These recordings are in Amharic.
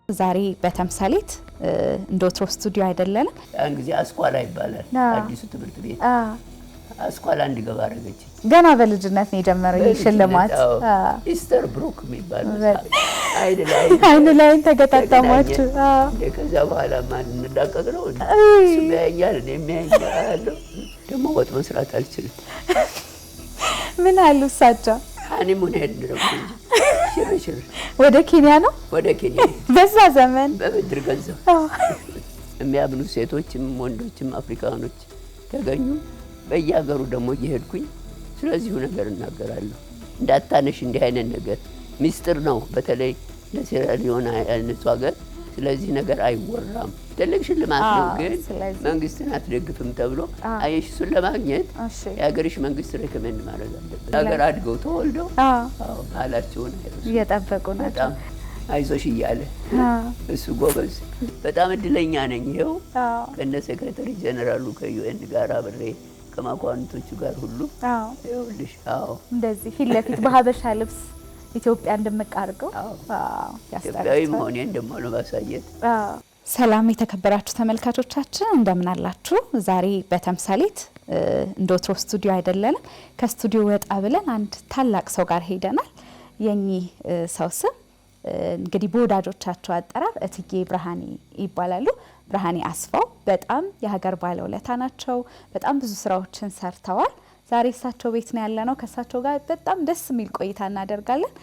ዛሬ በተምሳሌት እንዶትሮ ስቱዲዮ አይደለም ያን ጊዜ አስኳላ ይባላል አዲሱ ትምህርት ቤት አስኳላ እንዲገባ አረገች ገና በልጅነት ነው የጀመረው ሽልማት ኢስተር ብሩክ የሚባል አይን ላይ ተገጣጣማችሁ ከዛ በኋላ ማን እንዳቀቅ ነው እሱ ያያል የሚያያል ደግሞ ወጥ መስራት አልችልም ምን አሉ እሳቸው ሃኒሙን ሄድ ነው ሽርሽር ወደ ኬንያ ነው ወደ ኬንያ በዛ ዘመን በብድር ገንዘብ የሚያብሉ ሴቶችም ወንዶችም አፍሪካኖች ተገኙ በየሀገሩ ደግሞ እየሄድኩኝ ስለዚህ ነገር እናገራለሁ እንዳታነሽ እንዲህ አይነት ነገር ሚስጥር ነው በተለይ ለሴራሊዮን አይነቱ ሀገር ስለዚህ ነገር አይወራም ትልቅ ሽልማት ነው ግን መንግስትን አትደግፍም ተብሎ አይሽሱን ለማግኘት የሀገርሽ መንግስት ሪኮመንድ ማድረግ አለበት ሀገር አድገው ተወልደው ባህላቸውን እየጠበቁ ናቸው አይዞሽ እያለ እሱ ጎበዝ በጣም እድለኛ ነኝ ይሄው ከነ ሴክሬታሪ ጀነራሉ ከዩኤን ጋር አብሬ ከማቋንቶቹ ጋር ሁሉ ይኸውልሽ እንደዚህ ፊት ለፊት በሀበሻ ልብስ ኢትዮጵያ እንደምቃርገው ኢትዮጵያዊ መሆኔን ደግሞ ለማሳየት ሰላም የተከበራችሁ ተመልካቾቻችን እንደምን አላችሁ ዛሬ በተምሳሌት እንዶትሮ ስቱዲዮ አይደለም ከስቱዲዮ ወጣ ብለን አንድ ታላቅ ሰው ጋር ሄደናል የኚ ሰው ስም እንግዲህ በወዳጆቻቸው አጠራር እትዬ ብርሃኔ ይባላሉ ብርሃኔ አስፋው በጣም የሀገር ባለውለታ ናቸው በጣም ብዙ ስራዎችን ሰርተዋል ዛሬ እሳቸው ቤት ነው ያለነው ከእሳቸው ጋር በጣም ደስ የሚል ቆይታ እናደርጋለን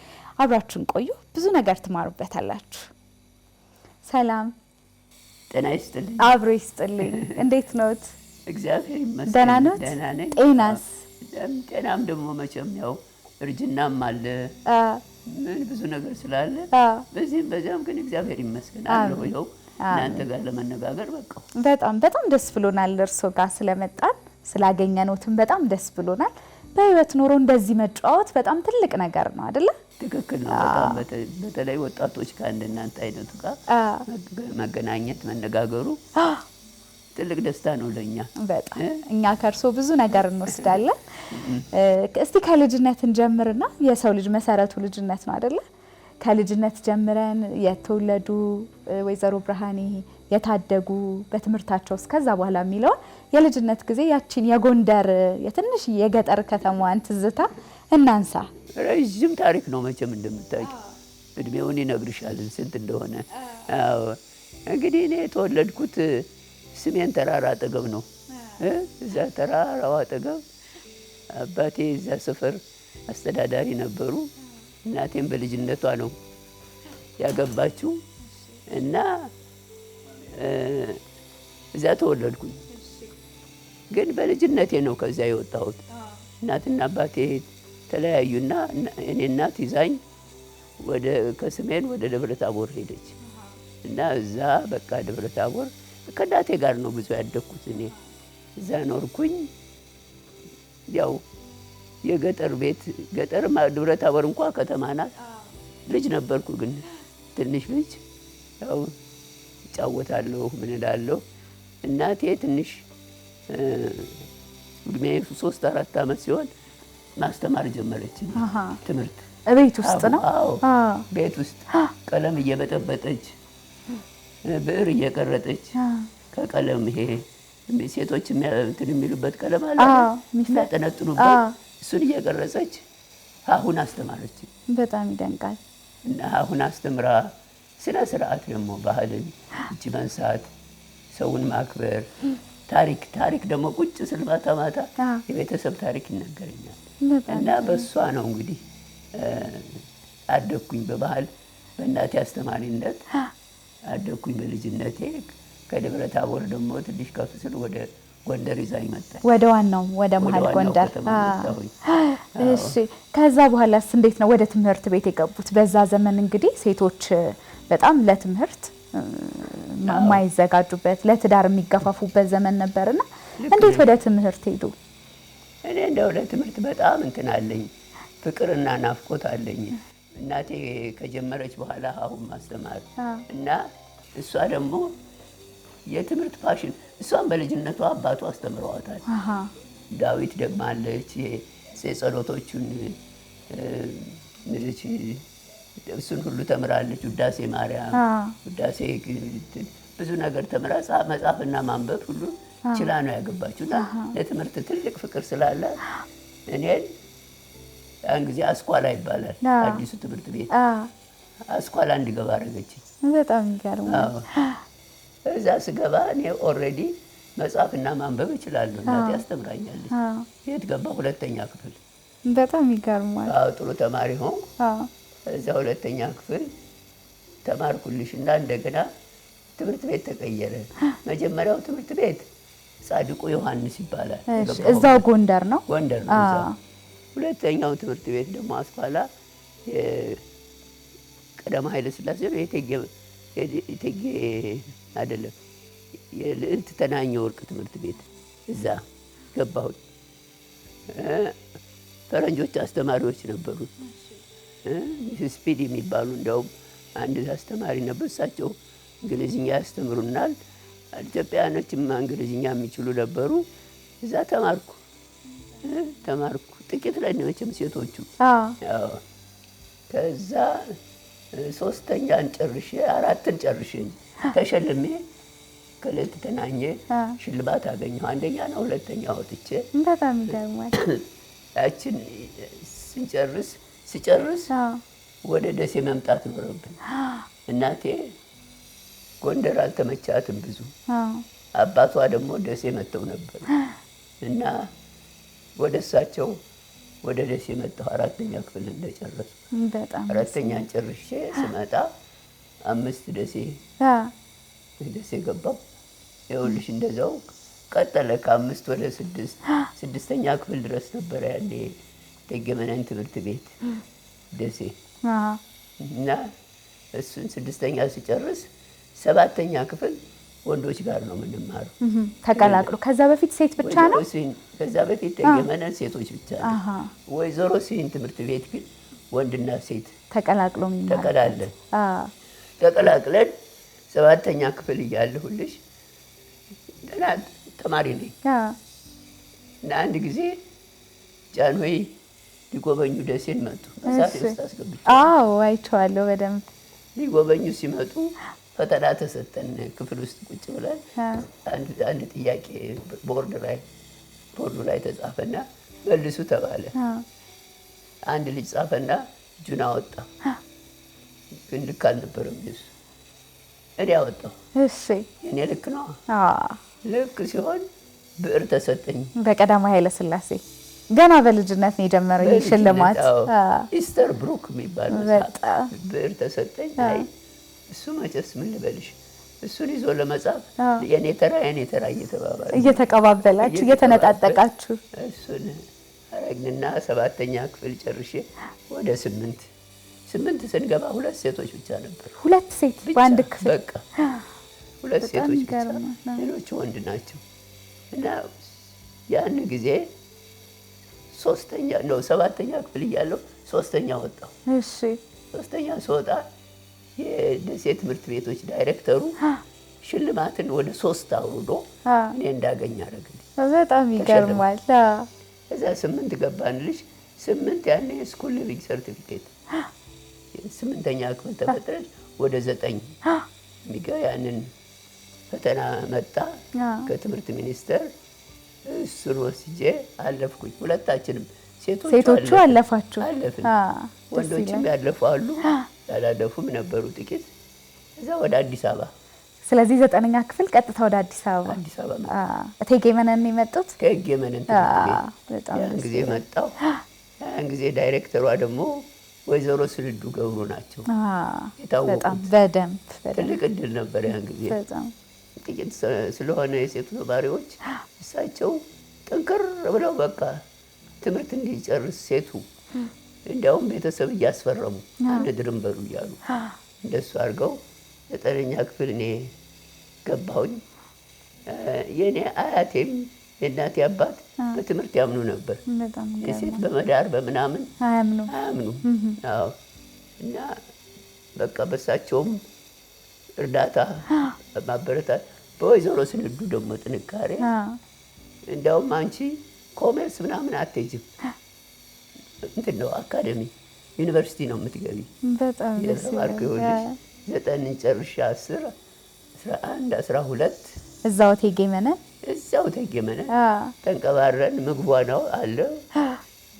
አብራችሁን ቆዩ ብዙ ነገር ትማሩበታላችሁ ሰላም ጤና ይስጥልኝ አብሮ ይስጥልኝ እንዴት ነዎት እግዚአብሔር ይመስገን ደህና ነዎት ደህና ነኝ ጤናስ ጤናም ደግሞ መቼም ያው እርጅናም አለ ምን ብዙ ነገር ስላለ በዚህም ግን እግዚአብሔር ይመስገን አለው ይኸው እናንተ ጋር ለመነጋገር በቃው በጣም ደስ ብሎናል እርሶ ጋር ስለመጣን ስላገኘነዎትም በጣም ደስ ብሎናል በህይወት ኖሮ እንደዚህ መጫወት በጣም ትልቅ ነገር ነው አይደለ ትክክል ነው በጣም በተለይ ወጣቶች ከእናንተ አይነቱ ጋር መገናኘት መነጋገሩ ትልቅ ደስታ ነው ለኛ በጣም እኛ ከርሶ ብዙ ነገር እንወስዳለን እስቲ ከልጅነት እንጀምርና የሰው ልጅ መሰረቱ ልጅነት ነው አይደለ ከልጅነት ጀምረን የተወለዱ ወይዘሮ ብርሃኔ የታደጉ በትምርታቸው እስከዛ በኋላ የሚለው የልጅነት ጊዜ ያቺን የጎንደር የትንሽ የገጠር ከተማዋን ትዝታ እናንሳ ረጅም ታሪክ ነው መቼም እንደምታውቂው እድሜውን ይነግርሻል ስንት እንደሆነ አዎ እንግዲህ እኔ የተወለድኩት ስሜን ተራራ አጠገብ ነው እዛ ተራራው አጠገብ አባቴ እዛ ሰፈር አስተዳዳሪ ነበሩ እናቴም በልጅነቷ ነው ያገባችው እና እዛ ተወለድኩኝ ግን በልጅነቴ ነው ከዛ የወጣሁት እናትና አባቴ ተለያዩና እኔ እናት ይዛኝ ወደ ከስሜን ወደ ደብረታቦር ሄደች እና እዛ በቃ ደብረታቦር ከእናቴ ጋር ነው ብዙ ያደኩት እኔ እዛ ኖርኩኝ ያው የገጠር ቤት ገጠር ደብረታቦር እንኳን ከተማ ናት ልጅ ነበርኩ ግን ትንሽ ልጅ ያው ጫወታለሁ ምን እላለሁ እናቴ ትንሽ እድሜ 3-4 አመት ሲሆን ማስተማር ጀመረች ትምህርት ቤት ውስጥ ነው ቤት ውስጥ ቀለም እየበጠበጠች ብዕር እየቀረጠች ከቀለም ይሄ ሴቶች እንትን የሚሉበት ቀለም አለ የሚያጠነጥኑበት እሱን እየቀረጸች አሁን አስተማረች በጣም ይደንቃል እና አሁን አስተምራ ስለ ስርዓት ደግሞ ባህልን እጅ መንሳት ሰውን ማክበር ታሪክ ደግሞ ቁጭ ስል ማታ የቤተሰብ ታሪክ ይነገረኛል እና በሷ ነው እንግዲህ አደኩኝ በባህል በእናቴ አስተማሪነት አደኩኝ በልጅነቴ ከደብረታቦር ደግሞ ትንሽ ከፍ ስል ወደ ጎንደር ይዛኝ መጣ ወደ ዋናው ወደ መሃል ጎንደር እሺ ከዛ በኋላስ እንዴት ነው ወደ ትምህርት ቤት የገቡት በዛ ዘመን እንግዲህ ሴቶች በጣም ለትምህርት ማይዘጋጁበት ለትዳር የሚገፋፉበት ዘመን ነበርና እንዴት ወደ ትምህርት ሄዱ እኔ እንደው ለትምህርት በጣም እንትን አለኝ ፍቅርና ናፍቆት አለኝ እናቴ ከጀመረች በኋላ አሁን ማስተማር እና እሷ ደግሞ የትምህርት ፋሽን እሷን በልጅነቷ አባቷ አስተምረዋታል ዳዊት ደግማለች የጸሎቶቹን ምልች እሱን ሁሉ ተምራለች። ውዳሴ ማርያም፣ ውዳሴ ብዙ ነገር ተምራ መጻፍና ማንበብ ሁሉ ችላ ነው ያገባችውና ለትምህርት ትልቅ ፍቅር ስላለ እኔን ያን ጊዜ አስኳላ ይባላል አዲሱ ትምህርት ቤት አስኳላ እንድገባ አደረገችኝ። በጣም ይገርማል። እዛ ስገባ እኔ ኦልሬዲ መጻፍና ማንበብ እችላለሁ። እናቴ አስተምራኛለች። የት ገባ? ሁለተኛ ክፍል። በጣም ይገርማል። ጥሩ ተማሪ ሆንኩ። እዛ ሁለተኛ ክፍል ተማርኩልሽና እንደገና ትምህርት ቤት ተቀየረ። መጀመሪያው ትምህርት ቤት ጻድቁ ዮሐንስ ይባላል። እዛው ጎንደር ነው። ጎንደር ነው። ሁለተኛው ትምህርት ቤት ደግሞ አስኳላ ቀዳማዊ ኃይለ ሥላሴ ነው። የእቴጌ አይደለም የልዕልት ተናኘ ወርቅ ትምህርት ቤት እዛ ገባሁኝ። ፈረንጆች አስተማሪዎች ነበሩ። ሚስስ ስፒድ የሚባሉ እንዲያውም አንድ አስተማሪ ነበር። እሳቸው እንግሊዝኛ ያስተምሩናል። ኢትዮጵያኖችም እንግሊዝኛ የሚችሉ ነበሩ። እዛ ተማርኩ። ጥቂት ላይ ነው መቼም ሴቶቹ። ከዛ ሶስተኛን ጨርሼ አራትን ጨርሼ ተሸልሜ ከልዕልት ተናኘ ሽልማት አገኘሁ። አንደኛ ነው ሁለተኛ ወጥቼ። በጣም ይገርማል። ያችን ስጨርስ ወደ ደሴ መምጣት ኖረብን። እናቴ ጎንደር አልተመቻትም ብዙ። አባቷ ደግሞ ደሴ መጥተው ነበር እና ወደ እሳቸው ወደ ደሴ መጣሁ። አራተኛ ክፍል እንደጨረስኩ አራተኛን ጨርሼ ስመጣ 5 ደሴ ገባሁ። ይኸውልሽ እንደዛው ቀጠለ። ከ5 ወደ 6ኛ ክፍል ድረስ ነበረ ያኔ እቴጌ መነን ትምህርት ቤት ደሴ እና እሱን 6ኛ ስጨርስ 7ኛ ክፍል ወንዶች ጋር ነው የምንማረው ተቀላቅሎ። ከዛ በፊት ሴት ብቻ ነው? ከዛ በፊት እቴጌ መነን ሴቶች ብቻ ነው። ወይዘሮ ስሂን ትምህርት ቤት ግን ወንድና ሴት ተቀላቅለን 7ኛ ክፍል እያለሁልሽ ገና ተማሪ ነኝ እና አንድ ጊዜ ጃንሆይ ሊጎበኙ ደሴን መጡ። መሳፌ ውስጥ አስገብቼ አይቼዋለሁ በደንብ። ሊጎበኙ ሲመጡ ፈተና ተሰጠን። ክፍል ውስጥ ቁጭ ብለን አንድ ጥያቄ ቦርዱ ላይ ተጻፈና መልሱ ተባለ። አንድ ልጅ ጻፈና እጁን አወጣ። ግን ልክ አልነበረም እሱ። እኔ አወጣሁ። እኔ ልክ ነው። ልክ ሲሆን ብዕር ተሰጠኝ። በቀዳማዊ ኃይለ ሥላሴ ገና በልጅነት ነው የጀመረው ይህ ሽልማት። ኢስተር ብሩክ የሚባል ብዕር ተሰጠኝ። እሱ መቼስ ምን ልበልሽ፣ እሱን ይዞ ለመጻፍ የኔ ተራ እየተቀባበላችሁ እየተነጣጠቃችሁ እሱን አረግንና 7ኛ ክፍል ጨርሼ ወደ 8 ስንገባ 2 ሴቶች ብቻ ነበር። 2 ሴት በአንድ ክፍል? በቃ 2 ሴቶች ብቻ፣ ሌሎቹ ወንድ ናቸው። እና ያን ጊዜ 7ኛ ክፍል እያለሁ 3ኛ ወጣሁ። 3ኛ ስወጣ የደሴ ትምህርት ቤቶች ዳይሬክተሩ ሽልማትን ወደ 3 አውርዶ እኔ እንዳገኝ አደረገልኝ። በጣም ይገርማል። እዛ 8 ገባንልሽ። 8 ያኔ ስኩል ሊቪንግ ሰርቲፊኬት 8ኛ ክፍል ተፈጥረሽ ወደ 9 ያንን ፈተና መጣ ከትምህርት ሚኒስቴር። እሱን ወስጄ አለፍኩኝ። ሁለታችንም ሴቶቹ አለፋችሁ? አለፍን። ወንዶችም ያለፉ አሉ፣ ያላለፉም ነበሩ ጥቂት። እዛ ወደ አዲስ አበባ። ስለዚህ 9ኛ ክፍል ቀጥታ ወደ አዲስ አበባ እቴጌ መነን የመጡት? እቴጌ መነን ትምህርት ቤት ያን ጊዜ መጣሁ። ያን ጊዜ ዳይሬክተሯ ደግሞ ወይዘሮ ስንዱ ገብሩ ናቸው የታወቁት። በደንብ ትልቅ እድል ነበር ያን ጊዜ። ጥቂት ስለሆነ የሴቱ ተማሪዎች እሳቸው ጠንከር ብለው በቃ ትምህርት እንዲጨርስ ሴቱ እንዲያውም ቤተሰብ እያስፈረሙ አንድርም በሉ እያሉ እንደሱ አድርገው 9ኛ ክፍል እኔ ገባሁኝ። የኔ አያቴም የእናቴ አባት በትምህርት ያምኑ ነበር። የሴት በመዳር በምናምን አያምኑም። አዎ። እና በቃ በሳቸውም እርዳታ ማበረታት፣ በወይዘሮ ስንዱ ደግሞ ጥንካሬ እንዲያውም አንቺ ኮሜርስ ምናምን አትሄጂም እንትን ነው አካደሚ ዩኒቨርሲቲ ነው የምትገቢ። በጣም ደስ የተማርኩ ይላል። 9 ጨርሼ 10 11 12 እዛው እቴጌ መነን እዛው እቴጌ መነን ተንቀባረን ምግቧ ነው አለ።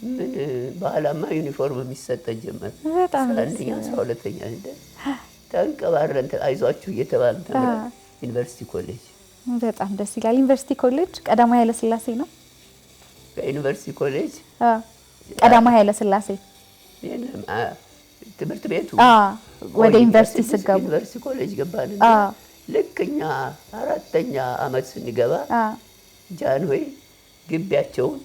ምን በኋላማ ዩኒፎርም የሚሰጠን ጀመር። በጣም ደስ አንደኛ 12ኛ ተንቀባረን አይዟችሁ እየተባለ ተምረን ዩኒቨርሲቲ ኮሌጅ። በጣም ደስ ይላል። ዩኒቨርሲቲ ኮሌጅ ቀዳማዊ ኃይለ ሥላሴ ነው። በዩኒቨርሲቲ ኮሌጅ ቀዳማዊ ኃይለ ሥላሴ ትምህርት ቤቱ ወደ ዩኒቨርሲቲ ስገቡ ዩኒቨርሲቲ ኮሌጅ ገባን። ልክ እኛ 4ኛ ዓመት ስንገባ ጃንሆይ ግቢያቸውን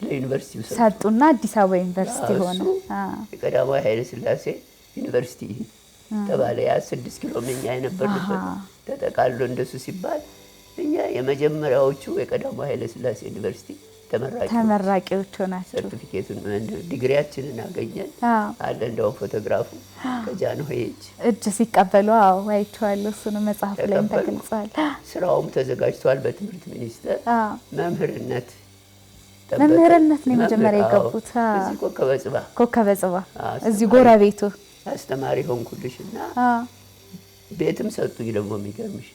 ለዩኒቨርሲቲው ሰጡና አዲስ አበባ ዩኒቨርሲቲ ሆነ። የቀዳማዊ ኃይለ ሥላሴ ዩኒቨርሲቲ ተባለ። ያ 6 ኪሎ መኛ የነበርንበት ተጠቃሎ እንደሱ ሲባል እኛ የመጀመሪያዎቹ የቀዳማዊ ኃይለ ሥላሴ ዩኒቨርሲቲ ተመራቂዎች ሆናችሁ ሰርቲፊኬቱን ዲግሪያችንን አገኘን አለ። እንደው ፎቶግራፉ ከጃንሆይ እጅ ሲቀበሉ አይቼዋለሁ። እሱንም መጽሐፍ ላይ ተገልጿል። ስራውም ተዘጋጅቷል። በትምህርት ሚኒስቴር መምህርነት ነው የመጀመሪያ የገቡት። እዚህ ኮከበ ጽባ እዚህ ጎረቤቱ አስተማሪ ሆንኩልሽና ቤትም ሰጡኝ። ደግሞ የሚገርምሽ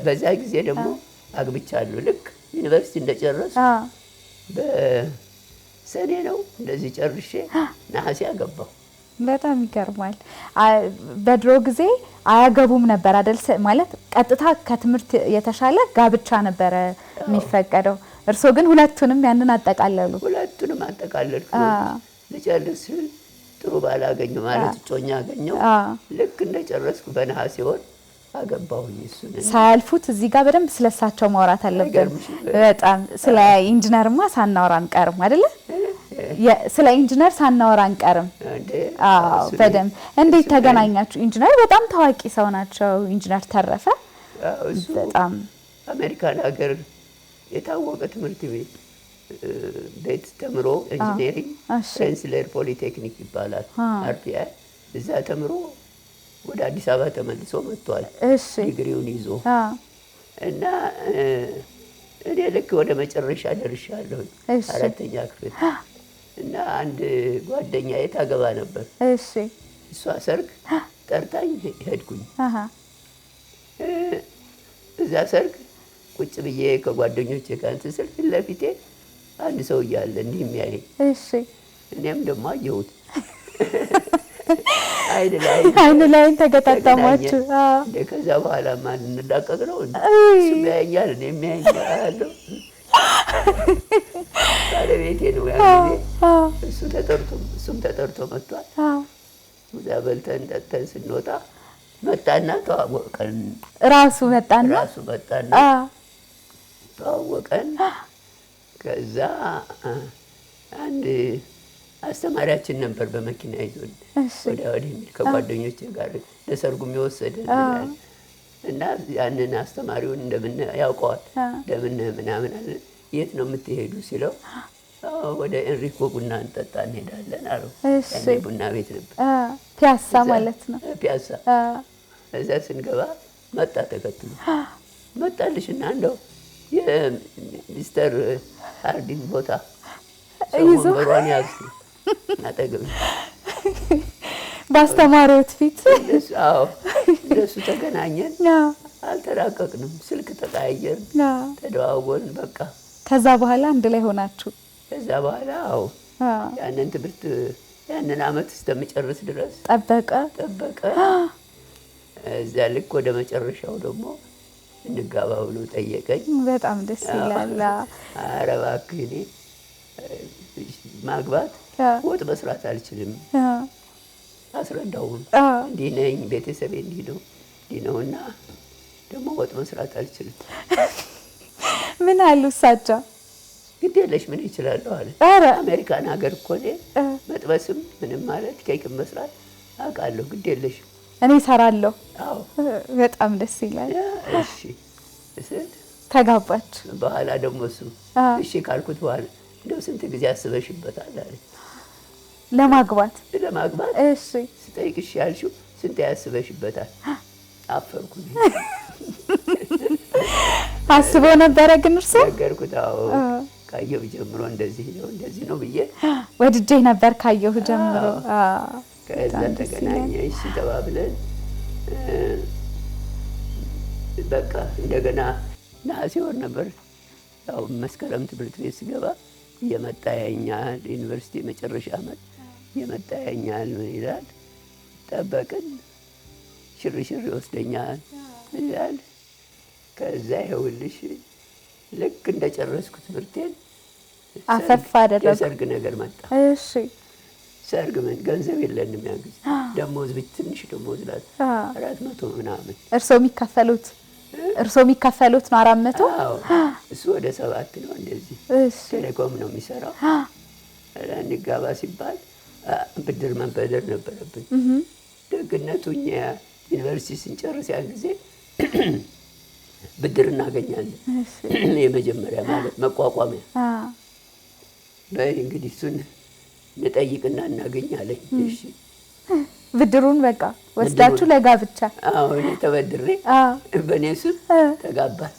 በዛ ጊዜ ደግሞ አግብቻለሁ። ልክ ዩኒቨርሲቲ እንደጨረስ በሰኔ ነው እንደዚህ ጨርሼ ነሐሴ አገባሁ። በጣም ይገርማል። በድሮ ጊዜ አያገቡም ነበር አይደል? ማለት ቀጥታ ከትምህርት የተሻለ ጋብቻ ነበረ የሚፈቀደው። እርሶ ግን ሁለቱንም ያንን አጠቃለሉ። ሁለቱንም አጠቃለልኩ። ልጨርስ ጥሩ ባል አገኘሁ ማለት እጮኛ አገኘሁ። ልክ እንደጨረስኩ በነሐሴ ወር አገባሁኝ። እሱን ሳያልፉት እዚህ ጋር በደንብ ስለሳቸው ማውራት አለብን። በጣም ስለ ኢንጂነርማ ሳናወራ አንቀርም አይደለ? ስለ ኢንጂነር ሳናወራ አንቀርም። በደንብ እንዴት ተገናኛችሁ? ኢንጂነር በጣም ታዋቂ ሰው ናቸው። ኢንጂነር ተረፈ በጣም አሜሪካን ሀገር የታወቀ ትምህርት ቤት ተምሮ ኢንጂነሪንግ ሬንስለር ፖሊቴክኒክ ይባላል አርፒአይ። እዛ ተምሮ ወደ አዲስ አበባ ተመልሶ መጥቷል ዲግሪውን ይዞ እና እኔ ልክ ወደ መጨረሻ ደርሻለሁ 4ኛ ክፍል እና አንድ ጓደኛዬ ታገባ ነበር። እሷ ሰርግ ጠርታኝ ሄድኩኝ። እዛ ሰርግ ቁጭ ብዬ ከጓደኞቼ ጋር እንትን ስል ፊት ለፊቴ አንድ ሰው እያለ እንዲህ የሚያየኝ። እኔም ደግሞ አየሁት። አይን ላይ ተገጣጣማችሁ። ከዛ በኋላ ማን እንላቀቅ ነው? እሱ ያየኛል፣ እኔም ያየኛል። ባለቤቴ ነው ያ ጊዜ። እሱም ተጠርቶ መጥቷል። እዛ በልተን ጠጥተን ስንወጣ መጣና ተዋወቀን። ራሱ መጣና ተዋወቀን። ከዛ አንድ አስተማሪያችን ነበር በመኪና ይዞን ወዲያ ወዲህ የሚል ከጓደኞቼ ጋር ለሰርጉ የሚወሰድን እና ያንን አስተማሪውን እንደምን ያውቀዋል እንደምን ምናምን አለ። የት ነው የምትሄዱ ሲለው ወደ ኤንሪኮ ቡና እንጠጣ እንሄዳለን አለው። ያኔ ቡና ቤት ነበር፣ ፒያሳ ማለት ነው። ፒያሳ እዛ ስንገባ መጣ ተከትሎ መጣልሽና እንደው የሚስተር ሃርዲን ቦታ ወንበሯን ያዝ አጠገብ ባስተማሪዎት ፊት። እንደሱ ተገናኘን። አልተራቀቅንም። ስልክ ተቀያየርን፣ ተደዋወልን። በቃ ከዛ በኋላ አንድ ላይ ሆናችሁ? ከዛ በኋላ ያንን ትምህርት ያንን አመት እስከምጨርስ ድረስ ጠበቀ። እዛ ልክ ወደ መጨረሻው ደግሞ እንጋባ ብሎ ጠየቀኝ። በጣም ደስ ይላል። ኧረ እባክህ እኔ ማግባት ወጥ መስራት አልችልም አስረዳውን። እንዲህ ነኝ፣ ቤተሰቤ እንዲህ ነው እና ደግሞ ወጥ መስራት አልችልም። ምን አሉ እሳቸው? ግድ የለሽ ምን ይችላለሁ አለ። አሜሪካን ሀገር እኮ እኔ መጥበስም ምንም ማለት ኬክም መስራት አውቃለሁ፣ ግድ የለሽ እኔ እሰራለሁ። በጣም ደስ ይላል። እሺ ስል ተጋባች። በኋላ ደግሞ እሱ እሺ ካልኩት በኋላ እንደው ስንት ጊዜ አስበሽበታል አለ ለማግባት? እሺ ስጠይቅሽ ያልሽው ስንት ያስበሽበታል? አፈርኩኝ። አስበው ነበረ ግን እርሱ? ነገርኩት። ካየሁ ጀምሮ እንደዚህ ነው ብዬ ወድጄ ነበር ካየሁ ጀምሮ። ከዛ ተገናኘን። እሺ ተባብለን በቃ እንደገና ነሐሴ ወር ነበር ያው መስከረም ትምህርት ቤት ስገባ እየመጣ ያኛል። ዩኒቨርሲቲ መጨረሻ ዓመት እየመጣ ያኛል። ምን ይላል ጠበቅን። ሽርሽር ይወስደኛል ይላል። ከዛ ይኸውልሽ ልክ እንደጨረስኩ ትምህርቴን አፈፍ አደረኩ። የሰርግ ነገር መጣ። እሺ ሰርግ ምን ገንዘብ የለንም ያን ጊዜ። ደሞዝ ትንሽ ደሞዝ ናት 400 ምናምን። እርስዎ የሚከፈሉት ነው 400? አዎ እሱ ወደ 7 ነው እንደዚህ። ቴሌኮም ነው የሚሰራው። እንጋባ ሲባል ብድር መበደር ነበረብን። ደግነቱ እኛ ዩኒቨርሲቲ ስንጨርስ ያን ጊዜ ብድር እናገኛለን። የመጀመሪያ ማለት መቋቋሚያ። በይ እንግዲህ እሱን እንጠይቅና እናገኛለን። እሺ ብድሩን በቃ ወስዳችሁ ለጋብቻ? አዎ እኔ ተበድሬ በእኔ ስም ተጋባን።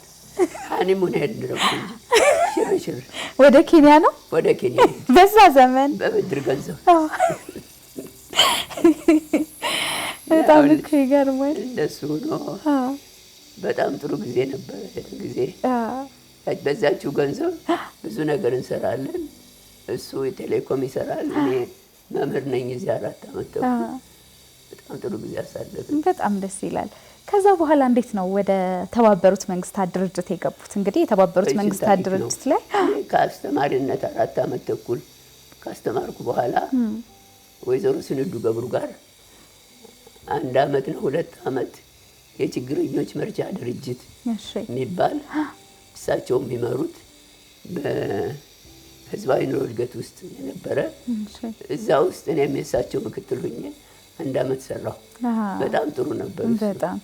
ሀኒሙን ሄድን ነው እንጂ ሽርሽር። ወደ ኬንያ ነው? ወደ ኬንያ በዛ ዘመን በብድር ገንዘብ። በጣም እኮ ይገርማል። እንደሱ ነው። በጣም ጥሩ ጊዜ ነበር ጊዜ። በዛችው ገንዘብ ብዙ ነገር እንሰራለን። እሱ ቴሌኮም ይሰራል፣ እኔ መምህር ነኝ። እዚህ 4 ዓመት ተኩል በጣም ጥሩ ጊዜ አሳለፍን። በጣም ደስ ይላል። ከዛ በኋላ እንዴት ነው ወደ ተባበሩት መንግስታት ድርጅት የገቡት? እንግዲህ የተባበሩት መንግስታት ድርጅት ላይ ከአስተማሪነት 4 ዓመት ተኩል ካስተማርኩ በኋላ ወይዘሮ ስንዱ ገብሩ ጋር 1 ዓመት ነው 2 ዓመት የችግረኞች መርጃ ድርጅት የሚባል እሳቸው የሚመሩት በህዝባዊ ኑሮ እድገት ውስጥ የነበረ እዛ ውስጥ እኔም የእሳቸው ምክትል ሆኜ 1 ዓመት ሰራሁ። በጣም ጥሩ ነበር። በጣም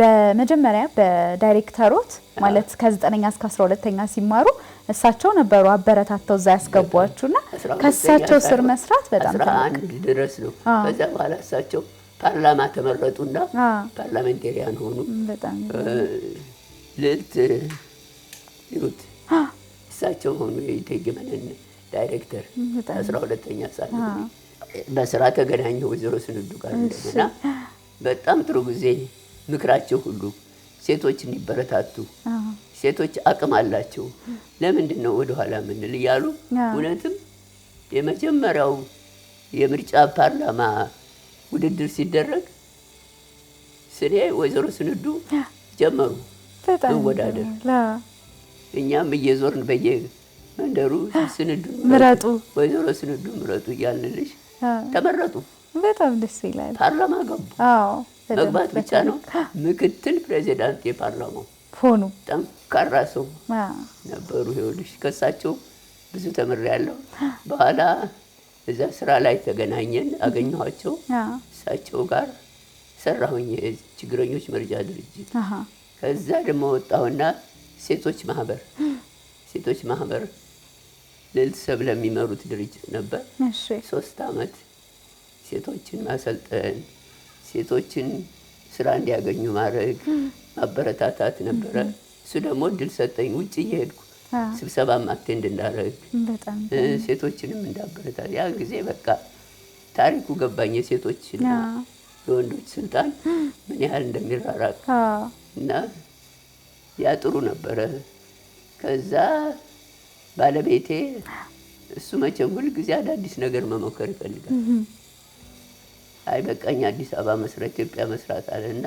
በመጀመሪያ በዳይሬክተሮት ማለት ከ9ኛ እስከ 12ኛ ሲማሩ እሳቸው ነበሩ አበረታተው እዛ ያስገቧችሁና ከእሳቸው ስር መስራት በጣም 11 ድረስ ነው። ከዛ በኋላ እሳቸው ፓርላማ ተመረጡና ፓርላሜንታሪያን ሆኑ። በጣም ልዕልት ሂሩት እሳቸው ሆኑ የእቴጌ መነን ዳይሬክተር። 12ኛ ሳለ በስራ ተገናኘሁ ወይዘሮ ስንዱ ጋር እንደገና። በጣም ጥሩ ጊዜ። ምክራቸው ሁሉ ሴቶች እንዲበረታቱ፣ ሴቶች አቅም አላቸው፣ ለምንድን ነው ወደኋላ የምንል እያሉ እውነትም የመጀመሪያው የምርጫ ፓርላማ ውድድር ሲደረግ ስኔ ወይዘሮ ስንዱ ጀመሩ መወዳደር። እኛም እየዞርን በየመንደሩ ስንዱ ምረጡ፣ ወይዘሮ ስንዱ ምረጡ እያልንልሽ ተመረጡ። በጣም ደስ ይላል። ፓርላማ ገቡ። መግባት ብቻ ነው። ምክትል ፕሬዚዳንት የፓርላማው ሆኑ። ጠንካራ ሰው ነበሩ። ይኸውልሽ ከእሳቸው ብዙ ተምሬያለሁ። በኋላ እዛ ስራ ላይ ተገናኘን፣ አገኘኋቸው። እሳቸው ጋር ሰራሁኝ የችግረኞች መርጃ ድርጅት። ከዛ ደግሞ ወጣሁና ሴቶች ማህበር ልዕልት ሰብለ የሚመሩት ድርጅት ነበር። 3 ዓመት ሴቶችን ማሰልጠን፣ ሴቶችን ስራ እንዲያገኙ ማድረግ፣ ማበረታታት ነበረ። እሱ ደግሞ እድል ሰጠኝ። ውጭ እየሄድኩ ስብሰባ አቴንድ እንዳደረግ ሴቶችንም እንዳበረታታ። ያን ጊዜ በቃ ታሪኩ ገባኝ። የሴቶችና የወንዶች ስልጣን ምን ያህል እንደሚራራቅ እና ያ ጥሩ ነበረ። ከዛ ባለቤቴ እሱ መቼም ሁል ጊዜ አዳዲስ ነገር መሞከር ይፈልጋል። አይ በቃኝ አዲስ አበባ መስራት፣ ኢትዮጵያ መስራት አለና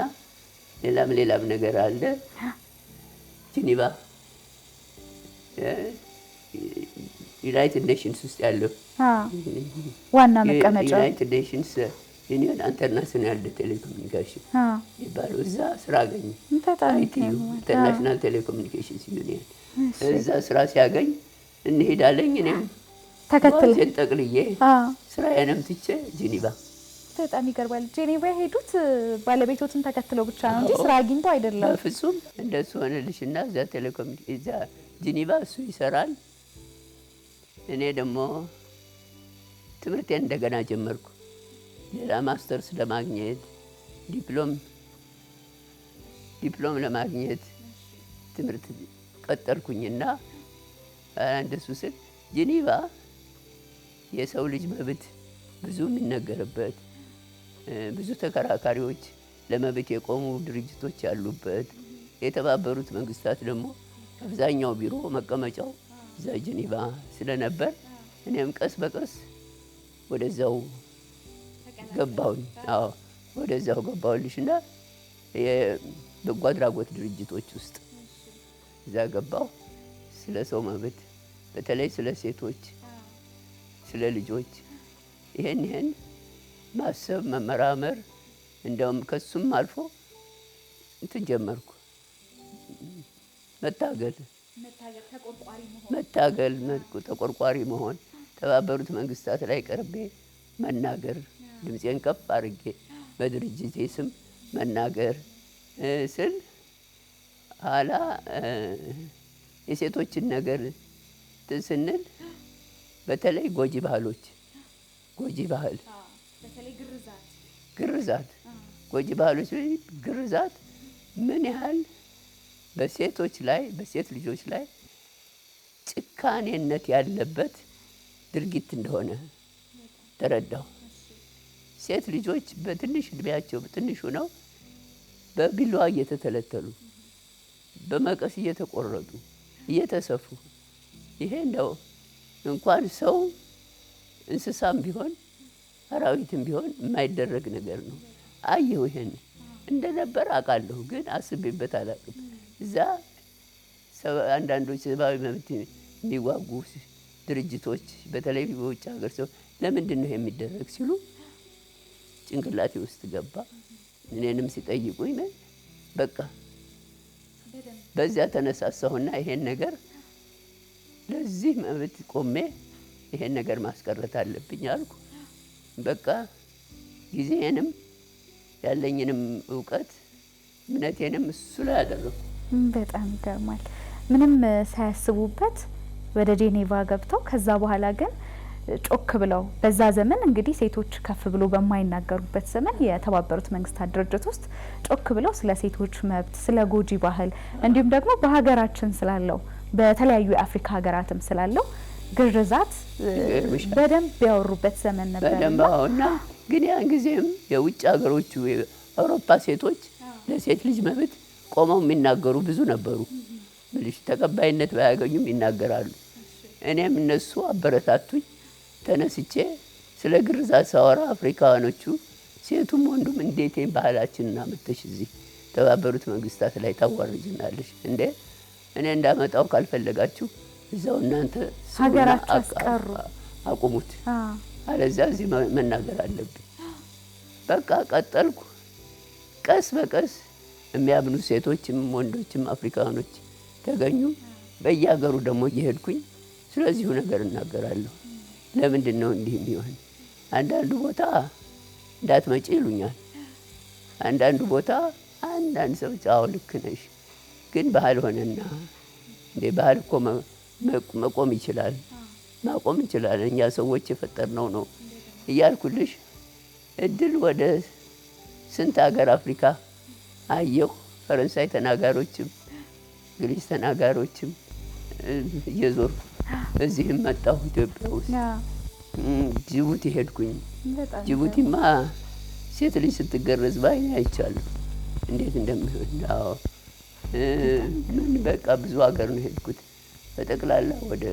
ሌላም ነገር አለ። ጂኒቫ ዩናይትድ ኔሽንስ ውስጥ ያለው ዋና መቀመጫ ዩናይትድ ኔሽንስ ዩኒየን ኢንተርናሽናል ቴሌኮሙኒኬሽን ይባላል። እዛ ስራ አገኘ። ኢንተርናሽናል ቴሌኮሙኒኬሽንስ ዩኒየን እዛ ስራ ሲያገኝ እንሄዳለኝ። እኔም ተከትለን ጠቅልዬ ስራዬንም ትቼ ጂኒቫ። በጣም ይገርማል። ጄኔቫ የሄዱት ባለቤቶትን ተከትለው ብቻ ነው እንጂ ስራ አግኝቶ አይደለም። በፍጹም እንደሱ ሆነልሽና እዛ እዛ ጂኒቫ እሱ ይሰራል። እኔ ደግሞ ትምህርቴን እንደገና ጀመርኩ። ሌላ ማስተርስ ለማግኘት ዲፕሎም ለማግኘት ትምህርት ቀጠልኩኝና እንደሱ ስል ጄኔቫ የሰው ልጅ መብት ብዙ የሚነገርበት ብዙ ተከራካሪዎች ለመብት የቆሙ ድርጅቶች ያሉበት የተባበሩት መንግስታት ደግሞ አብዛኛው ቢሮ መቀመጫው እዛ ጄኔቫ ስለነበር እኔም ቀስ በቀስ ወደዛው ገባሁኝ። አዎ ወደዛው ገባሁልሽና የበጎ አድራጎት ድርጅቶች ውስጥ እዛ ገባሁ። ስለ ሰው መብት በተለይ ስለ ሴቶች፣ ስለ ልጆች ይሄን ማሰብ መመራመር እንደውም ከሱም አልፎ እንትን ጀመርኩ መታገል ተቆርቋሪ መሆን ተባበሩት መንግስታት ላይ ቀርቤ መናገር ድምፄን ከፍ አድርጌ በድርጅቴ ስም መናገር ስል ኋላ የሴቶችን ነገር ስንል በተለይ ጎጂ ባህሎች ጎጂ ባህል ግርዛት ጎጂ ባህሎች ግርዛት ምን ያህል በሴቶች ላይ በሴት ልጆች ላይ ጭካኔነት ያለበት ድርጊት እንደሆነ ተረዳሁ። ሴት ልጆች በትንሽ እድሜያቸው በትንሹ ነው በቢላዋ እየተተለተሉ በመቀስ እየተቆረጡ እየተሰፉ ይሄ እንደው እንኳን ሰው እንስሳም ቢሆን አራዊትም ቢሆን የማይደረግ ነገር ነው። አየሁ ይሄን እንደነበር አውቃለሁ፣ ግን አስቤበት አላውቅም። እዛ አንዳንዶች ሰብአዊ መብት የሚዋጉ ድርጅቶች በተለይ በውጭ ሀገር ሰው ለምንድን ነው የሚደረግ ሲሉ ጭንቅላቴ ውስጥ ገባ። እኔንም ሲጠይቁኝ በቃ በዚያ ተነሳሳሁና ይሄን ነገር ለዚህ መብት ቆሜ ይሄን ነገር ማስቀረት አለብኝ አልኩ። በቃ ጊዜንም ያለኝንም እውቀት እምነቴንም እሱ ላይ አደረኩ። በጣም ይገርማል። ምንም ሳያስቡበት ወደ ጄኔቫ ገብተው ከዛ በኋላ ግን ጮክ ብለው በዛ ዘመን እንግዲህ ሴቶች ከፍ ብሎ በማይናገሩበት ዘመን የተባበሩት መንግስታት ድርጅት ውስጥ ጮክ ብለው ስለ ሴቶች መብት፣ ስለ ጎጂ ባህል እንዲሁም ደግሞ በሀገራችን ስላለው በተለያዩ የአፍሪካ ሀገራትም ስላለው ግርዛት በደንብ ያወሩበት ዘመን ነበር። በደንብና ግን ያን ጊዜም የውጭ ሀገሮቹ የአውሮፓ ሴቶች ለሴት ልጅ መብት ቆመው የሚናገሩ ብዙ ነበሩ። ልጅ ተቀባይነት ባያገኙም ይናገራሉ። እኔም እነሱ አበረታቱኝ። ተነስቼ ስለ ግርዛት ሳወራ አፍሪካውያኖቹ ሴቱም ወንዱም እንዴት ባህላችንን አመጣሽ እዚህ ተባበሩት መንግስታት ላይ ታዋርጅናለሽ እንዴ? እኔ እንዳመጣው ካልፈለጋችሁ እዛው እናንተ ሀገራችሁ አስቀሩ አቁሙት፣ አለዚያ እዚህ መናገር አለብኝ። በቃ ቀጠልኩ። ቀስ በቀስ የሚያምኑ ሴቶችም ወንዶችም አፍሪካውያኖች ተገኙ። በየሀገሩ ደግሞ እየሄድኩኝ ስለዚሁ ነገር እናገራለሁ። ለምንድን ነው እንዲህ የሚሆን? አንዳንዱ ቦታ እንዳትመጪ ይሉኛል። አንዳንዱ ቦታ አንዳንድ ሰዎች አዎ ልክ ነሽ፣ ግን ባህል ሆነና እንደ ባህል እኮ መቆም ይችላል፣ ማቆም እንችላለን፣ እኛ ሰዎች የፈጠርነው ነው እያልኩልሽ እድል ወደ ስንት ሀገር አፍሪካ አየሁ። ፈረንሳይ ተናጋሪዎችም እንግሊዝ ተናጋሪዎችም እየዞርኩ እዚህም መጣሁ። ኢትዮጵያ ውስጥ ጅቡቲ ሄድኩኝ። ጅቡቲማ ሴት ልጅ ስትገረዝ ባይኔ አይቻለሁ እንዴት እንደሚሆን። አዎ ምን በቃ ብዙ ሀገር ነው ሄድኩት። በጠቅላላ ወደ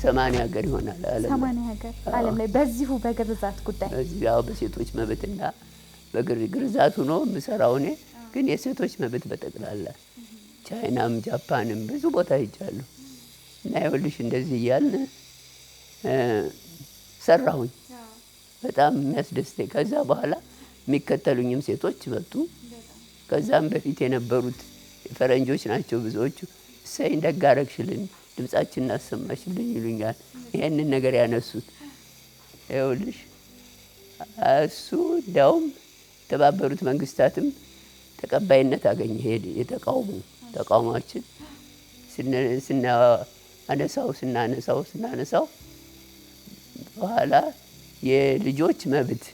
80 ሀገር ይሆናል ዓለም 80 ሀገር ዓለም ላይ በዚሁ በግርዛት ጉዳይ ያው በሴቶች መብትና በግርዛት ሆኖ የምሰራው እኔ ግን የሴቶች መብት በጠቅላላ ቻይናም ጃፓንም ብዙ ቦታ ሄጃለሁ። እና ይኸውልሽ እንደዚህ እያልን ሰራሁኝ። በጣም የሚያስደስተኝ። ከዛ በኋላ የሚከተሉኝም ሴቶች መጡ። ከዛም በፊት የነበሩት ፈረንጆች ናቸው ብዙዎቹ። እሰይ እንደግ አደረግሽልን፣ ድምጻችን እናሰማሽልን ይሉኛል። ይሄንን ነገር ያነሱት ይኸውልሽ እሱ እንዲያውም የተባበሩት መንግስታትም ተቀባይነት አገኘ። ሄደ ተቃውሟችን ስናነሳው በኋላ የልጆች መብት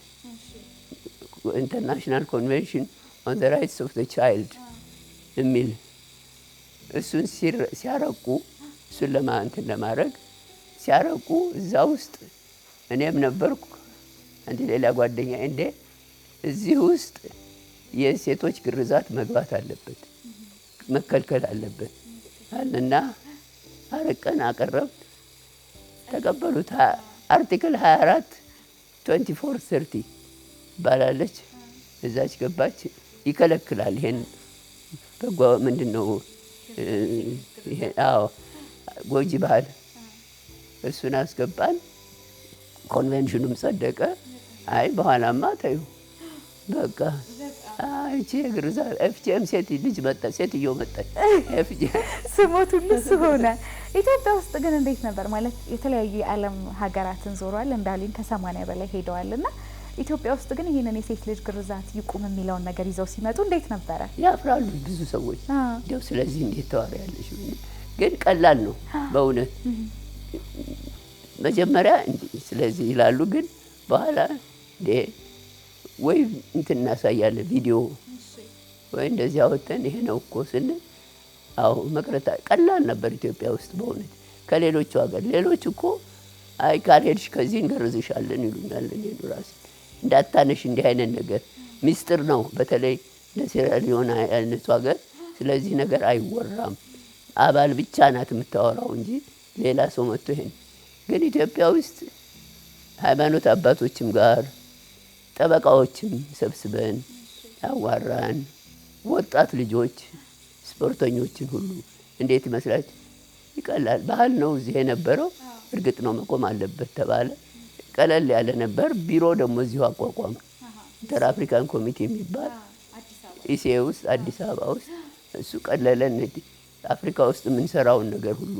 ኢንተርናሽናል ኮንቬንሽን ኦን ዘ ራይትስ ኦፍ ዘ ቻይልድ የሚል እሱን ሲያረቁ እሱን እንትን ለማድረግ ሲያረቁ እዛ ውስጥ እኔም ነበርኩ። አንድ ሌላ ጓደኛ እንዴ እዚህ ውስጥ የሴቶች ግርዛት መግባት አለበት መከልከል አለበት አለና አረቀን አቀረብ ተቀበሉት። አርቲክል 24 2430 ባላለች እዛች ገባች ይከለክላል። ይሄን ምንድነው ይሄ? አዎ ጎጂ ባህል እሱን አስገባን። ኮንቬንሽኑም ጸደቀ። አይ በኋላማ ተይው በቃ እቺ ግርዛት ኤፍጂኤም ሴትዮ መጣች። ስሞት ሁሉ እሱ ሆነ። ኢትዮጵያ ውስጥ ግን እንዴት ነበር ማለት የተለያዩ የዓለም ሀገራትን ዞሯል እንዳሉኝ ከ80 በላይ ሄደዋልና ኢትዮጵያ ውስጥ ግን ይሄንን የሴት ልጅ ግርዛት ይቁም የሚለውን ነገር ይዘው ሲመጡ እንዴት ነበረ? ያፍራሉ ብዙ ሰዎች እንደው ስለዚህ እንዴት ታወሪያለሽ? ግን ቀላል ነው በእውነት መጀመሪያ ስለዚህ ይላሉ። ግን በኋላ ወይ እንትን እናሳያለን ቪዲዮ ወይ እንደዚህ አወጣን ይሄ ነው እኮ ስንል አዎ መቅረታ ቀላል ነበር ኢትዮጵያ ውስጥ በእውነት ከሌሎቹ ሀገር። ሌሎች እኮ አይ ካልሄድሽ ከዚህ እንገርዝሻለን ይሉኛል። እኔ ራሴ እንዳታነሽ እንዲህ አይነት ነገር ሚስጥር ነው። በተለይ ለሴራሊዮን አይነቱ ሀገር ስለዚህ ነገር አይወራም። አባል ብቻ ናት የምታወራው እንጂ ሌላ ሰው መጥቶ ይሄን። ግን ኢትዮጵያ ውስጥ ሃይማኖት አባቶችም ጋር ጠበቃዎችም ሰብስበን ያዋራን፣ ወጣት ልጆች ስፖርተኞችን ሁሉ እንዴት ይመስላች ይቀላል ባህል ነው እዚህ የነበረው። እርግጥ ነው መቆም አለበት ተባለ። ቀለል ያለ ነበር። ቢሮ ደግሞ እዚሁ አቋቋም ኢንተር አፍሪካን ኮሚቴ የሚባል ኢሲኤ ውስጥ አዲስ አበባ ውስጥ እሱ ቀለለን። አፍሪካ ውስጥ የምንሰራውን ነገር ሁሉ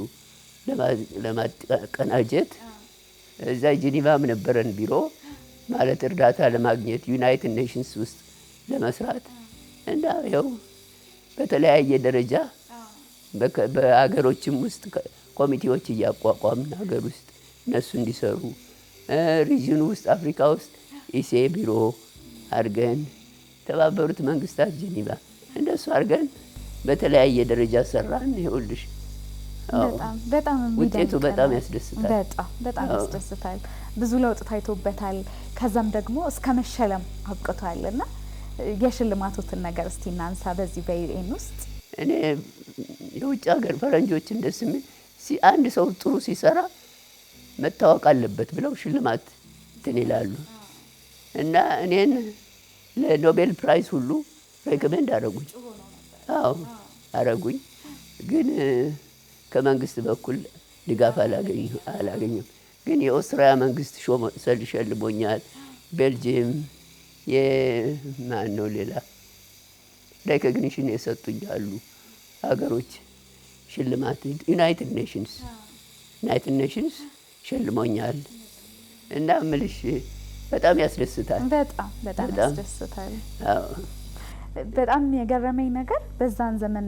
ለማቀናጀት እዛ ጄኔቫም ነበረን ቢሮ ማለት እርዳታ ለማግኘት ዩናይትድ ኔሽንስ ውስጥ ለመስራት እና ያው በተለያየ ደረጃ በአገሮችም ውስጥ ኮሚቴዎች እያቋቋምን ሀገር ውስጥ እነሱ እንዲሰሩ ሪጅኑ ውስጥ አፍሪካ ውስጥ ኢሲኤ ቢሮ አድርገን የተባበሩት መንግስታት ጄኔቫ እንደሱ አድርገን በተለያየ ደረጃ ሰራን። ይኸውልሽ በጣም ውጤቱ በጣም ያስደስታል። በጣም ያስደስታል። ብዙ ለውጥ ታይቶበታል። ከዛም ደግሞ እስከ መሸለም አብቅቷልና የሽልማቱን ነገር እስቲ እናንሳ። በዚህ በዩኤን ውስጥ እኔ የውጭ ሀገር ፈረንጆችን ደስ የሚል አንድ ሰው ጥሩ ሲሰራ መታወቅ አለበት ብለው ሽልማት እንትን ይላሉ እና እኔን ለኖቤል ፕራይስ ሁሉ ሬኮሜንድ አደረጉኝ። አዎ አደረጉኝ። ግን ከመንግስት በኩል ድጋፍ አላገኘም። ግን የኦስትሪያ መንግስት ሸልሞኛል። ቤልጂየም የማን ነው ሌላ ሬኮግኒሽን የሰጡኝ አሉ ሀገሮች ሽልማት ዩናይትድ ኔሽንስ ሸልሞኛል እና ምልሽ በጣም ያስደስታል። በጣም ያስደስታል። በጣም የገረመኝ ነገር በዛን ዘመን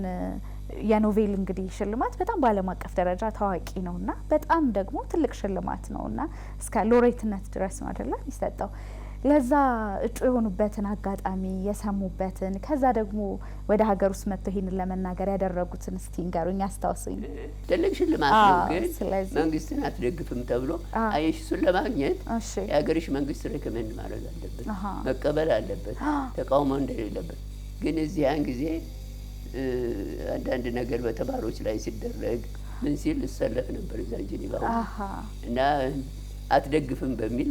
የኖቤል እንግዲህ ሽልማት በጣም በዓለም አቀፍ ደረጃ ታዋቂ ነውና በጣም ደግሞ ትልቅ ሽልማት ነውና እስከ ሎሬትነት ድረስ ነው አይደለ ይሰጠው። ለዛ እጩ የሆኑበትን አጋጣሚ የሰሙበትን ከዛ ደግሞ ወደ ሀገር ውስጥ መጥተው ይሄንን ለመናገር ያደረጉትን እስቲ ንገሩኝ፣ አስታውሱኝ። ትልቅ ሽልማት ነው። ግን መንግስትን አትደግፍም ተብሎ አየሽ፣ እሱን ለማግኘት የሀገርሽ መንግስት ሬኮሜንድ ማድረግ አለበት፣ መቀበል አለበት፣ ተቃውሞ እንደሌለበት። ግን እዚያን ጊዜ አንዳንድ ነገር በተማሪዎች ላይ ሲደረግ ምን ሲል ልሰለፍ ነበር እዛ ጄኔቫ እና አትደግፍም በሚል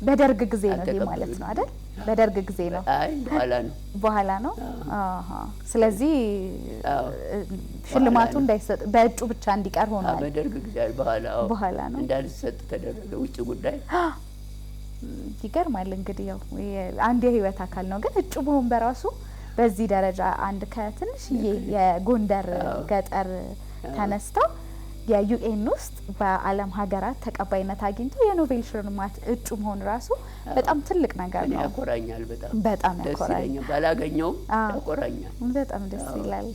በደርግ ጊዜ ነው ይሄ ማለት ነው አይደል? በደርግ ጊዜ ነው። አይ በኋላ ነው። ስለዚህ ሽልማቱ እንዳይሰጥ በእጩ ብቻ እንዲቀር ሆኗል። በደርግ ጊዜ በኋላ ነው እንዳልሰጥ ተደረገ። ውጭ ጉዳይ ይገርማል። እንግዲህ ያው አንድ የህይወት አካል ነው። ግን እጩ መሆን በራሱ በዚህ ደረጃ አንድ ከትንሽዬ የጎንደር ገጠር ተነስተው የዩኤን ውስጥ በዓለም ሀገራት ተቀባይነት አግኝቶ የኖቤል ሽልማት እጩ መሆን ራሱ በጣም ትልቅ ነገር ነው። ያኮራኛል። በጣም ያኮራኛል። ባላገኘውም ያኮራኛል። በጣም ደስ ይላል።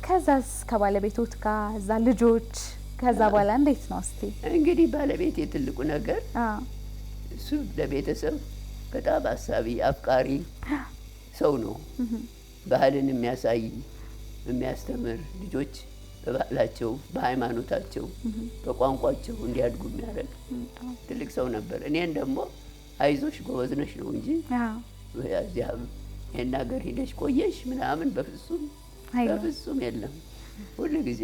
ከዛስ ከባለቤቶት ጋር እዛ ልጆች ከዛ በኋላ እንዴት ነው እስቲ? እንግዲህ ባለቤት የትልቁ ነገር እሱ ለቤተሰብ በጣም አሳቢ አፍቃሪ ሰው ነው። ባህልን የሚያሳይ የሚያስተምር ልጆች በባህላቸው፣ በሃይማኖታቸው፣ በቋንቋቸው እንዲያድጉ የሚያደርግ ትልቅ ሰው ነበር። እኔን ደግሞ አይዞሽ ጎበዝ ነሽ ነው እንጂ እዚያ ይሄን ሀገር ሂደሽ ቆየሽ ምናምን በፍጹም የለም ሁሉ ጊዜ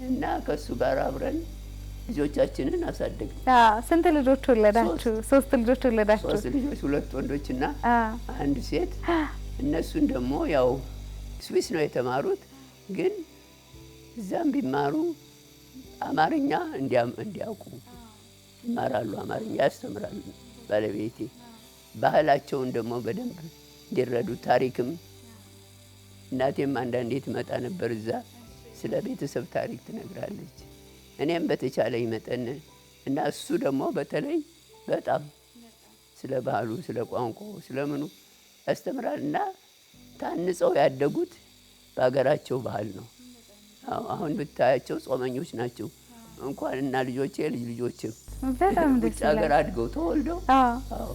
እና ከሱ ጋር አብረን ልጆቻችንን አሳደግን። ስንት ልጆች ወለዳችሁ? 3 ልጆች ወለዳችሁ? 3 ልጆች፣ 2 ወንዶችና 1 ሴት። እነሱን ደግሞ ያው ስዊስ ነው የተማሩት፣ ግን እዛም ቢማሩ አማርኛ እንዲያውቁ ይማራሉ። አማርኛ ያስተምራሉ። ባለቤቴ ባህላቸውን ደግሞ በደንብ እንዲረዱ ታሪክም እናቴም አንዳንዴ ትመጣ ነበር እዛ ስለ ቤተሰብ ታሪክ ትነግራለች። እኔም በተቻለኝ መጠን እና እሱ ደግሞ በተለይ በጣም ስለ ባህሉ፣ ስለ ቋንቋው፣ ስለምኑ ያስተምራል እና ታንጸው ያደጉት በሀገራቸው ባህል ነው። አሁን ብታያቸው ጾመኞች ናቸው እንኳን እና ልጆቼ ልጆችም በጣም ደስ ይላል። ሀገር አድገው ተወልደው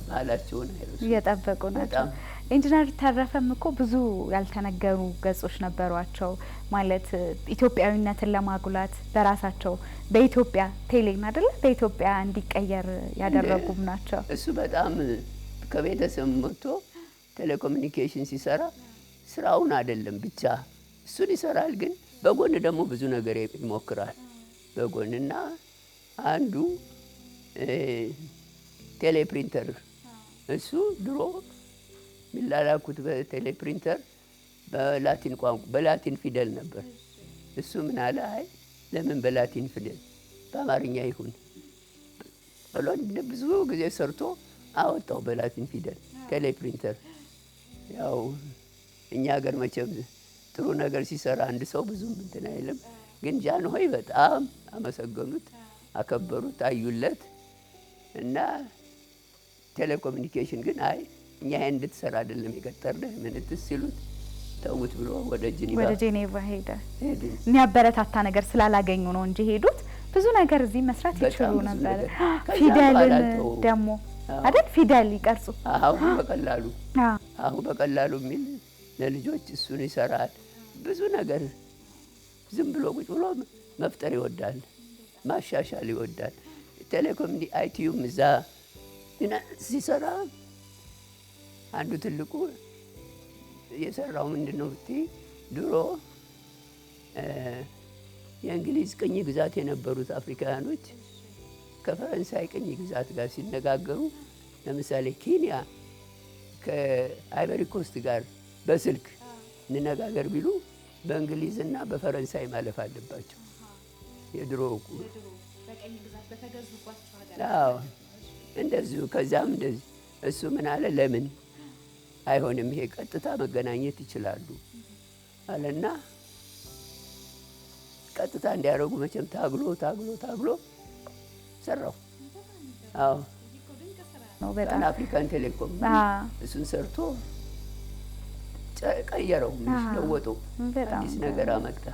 ባህላቸውን እየጠበቁ ናቸው። ኢንጂነር ተረፈም እኮ ብዙ ያልተነገሩ ገጾች ነበሯቸው። ማለት ኢትዮጵያዊነትን ለማጉላት በራሳቸው በኢትዮጵያ ቴሌን አይደለ በኢትዮጵያ እንዲቀየር ያደረጉም ናቸው። እሱ በጣም ከቤተሰብ መጥቶ ቴሌኮሙኒኬሽን ሲሰራ ስራውን አይደለም ብቻ እሱን ይሰራል፣ ግን በጎን ደግሞ ብዙ ነገር ይሞክራል። በጎንና አንዱ ቴሌፕሪንተር እሱ ድሮ ሚላላኩት በቴሌፕሪንተር በላቲን ቋንቋ በላቲን ፊደል ነበር። እሱ ምን አለ፣ አይ ለምን በላቲን ፊደል በአማርኛ ይሁን ብሎ ብዙ ጊዜ ሰርቶ አወጣው በላቲን ፊደል ቴሌፕሪንተር። ያው እኛ ሀገር መቼም ጥሩ ነገር ሲሰራ አንድ ሰው ብዙም እንትን አይልም፣ ግን ጃንሆይ በጣም አመሰገኑት፣ አከበሩት፣ አዩለት እና ቴሌኮሙኒኬሽን ግን አይ እኛ ይሄን እንድትሰራ አይደለም የቀጠርንህ ምንትስ ሲሉት ተውት ብሎ ወደ ጄኔቫ ሄደ። የሚያበረታታ ነገር ስላላገኙ ነው እንጂ ሄዱት ብዙ ነገር እዚህ መስራት ይችሉ ነበር። ፊደልን ደግሞ አይደል ፊደል ይቀርጹ አሁን በቀላሉ የሚል ለልጆች እሱን ይሰራል። ብዙ ነገር ዝም ብሎ ቁጭ ብሎ መፍጠር ይወዳል፣ ማሻሻል ይወዳል። ቴሌኮም አይቲዩም እዛ ሲሰራ አንዱ ትልቁ የሰራው ምንድነው ብትይ ድሮ የእንግሊዝ ቅኝ ግዛት የነበሩት አፍሪካውያኖች ከፈረንሳይ ቅኝ ግዛት ጋር ሲነጋገሩ ለምሳሌ ኬንያ ከአይቨሪ ኮስት ጋር በስልክ እንነጋገር ቢሉ በእንግሊዝና በፈረንሳይ ማለፍ አለባቸው። የድሮ በቅኝ ግዛት በተገዙባቸው ሀገር እንደዚሁ ከዛም እንደዚህ እሱ ምን አለ ለምን አይሆንም ይሄ ቀጥታ መገናኘት ይችላሉ አለና ቀጥታ እንዲያደርጉ መቼም ታግሎ ሰራው። ነው በጣም አፍሪካን ቴሌኮም እሱን ሰርቶ ቀየረው፣ ለወጠው፣ አዲስ ነገር አመጣ።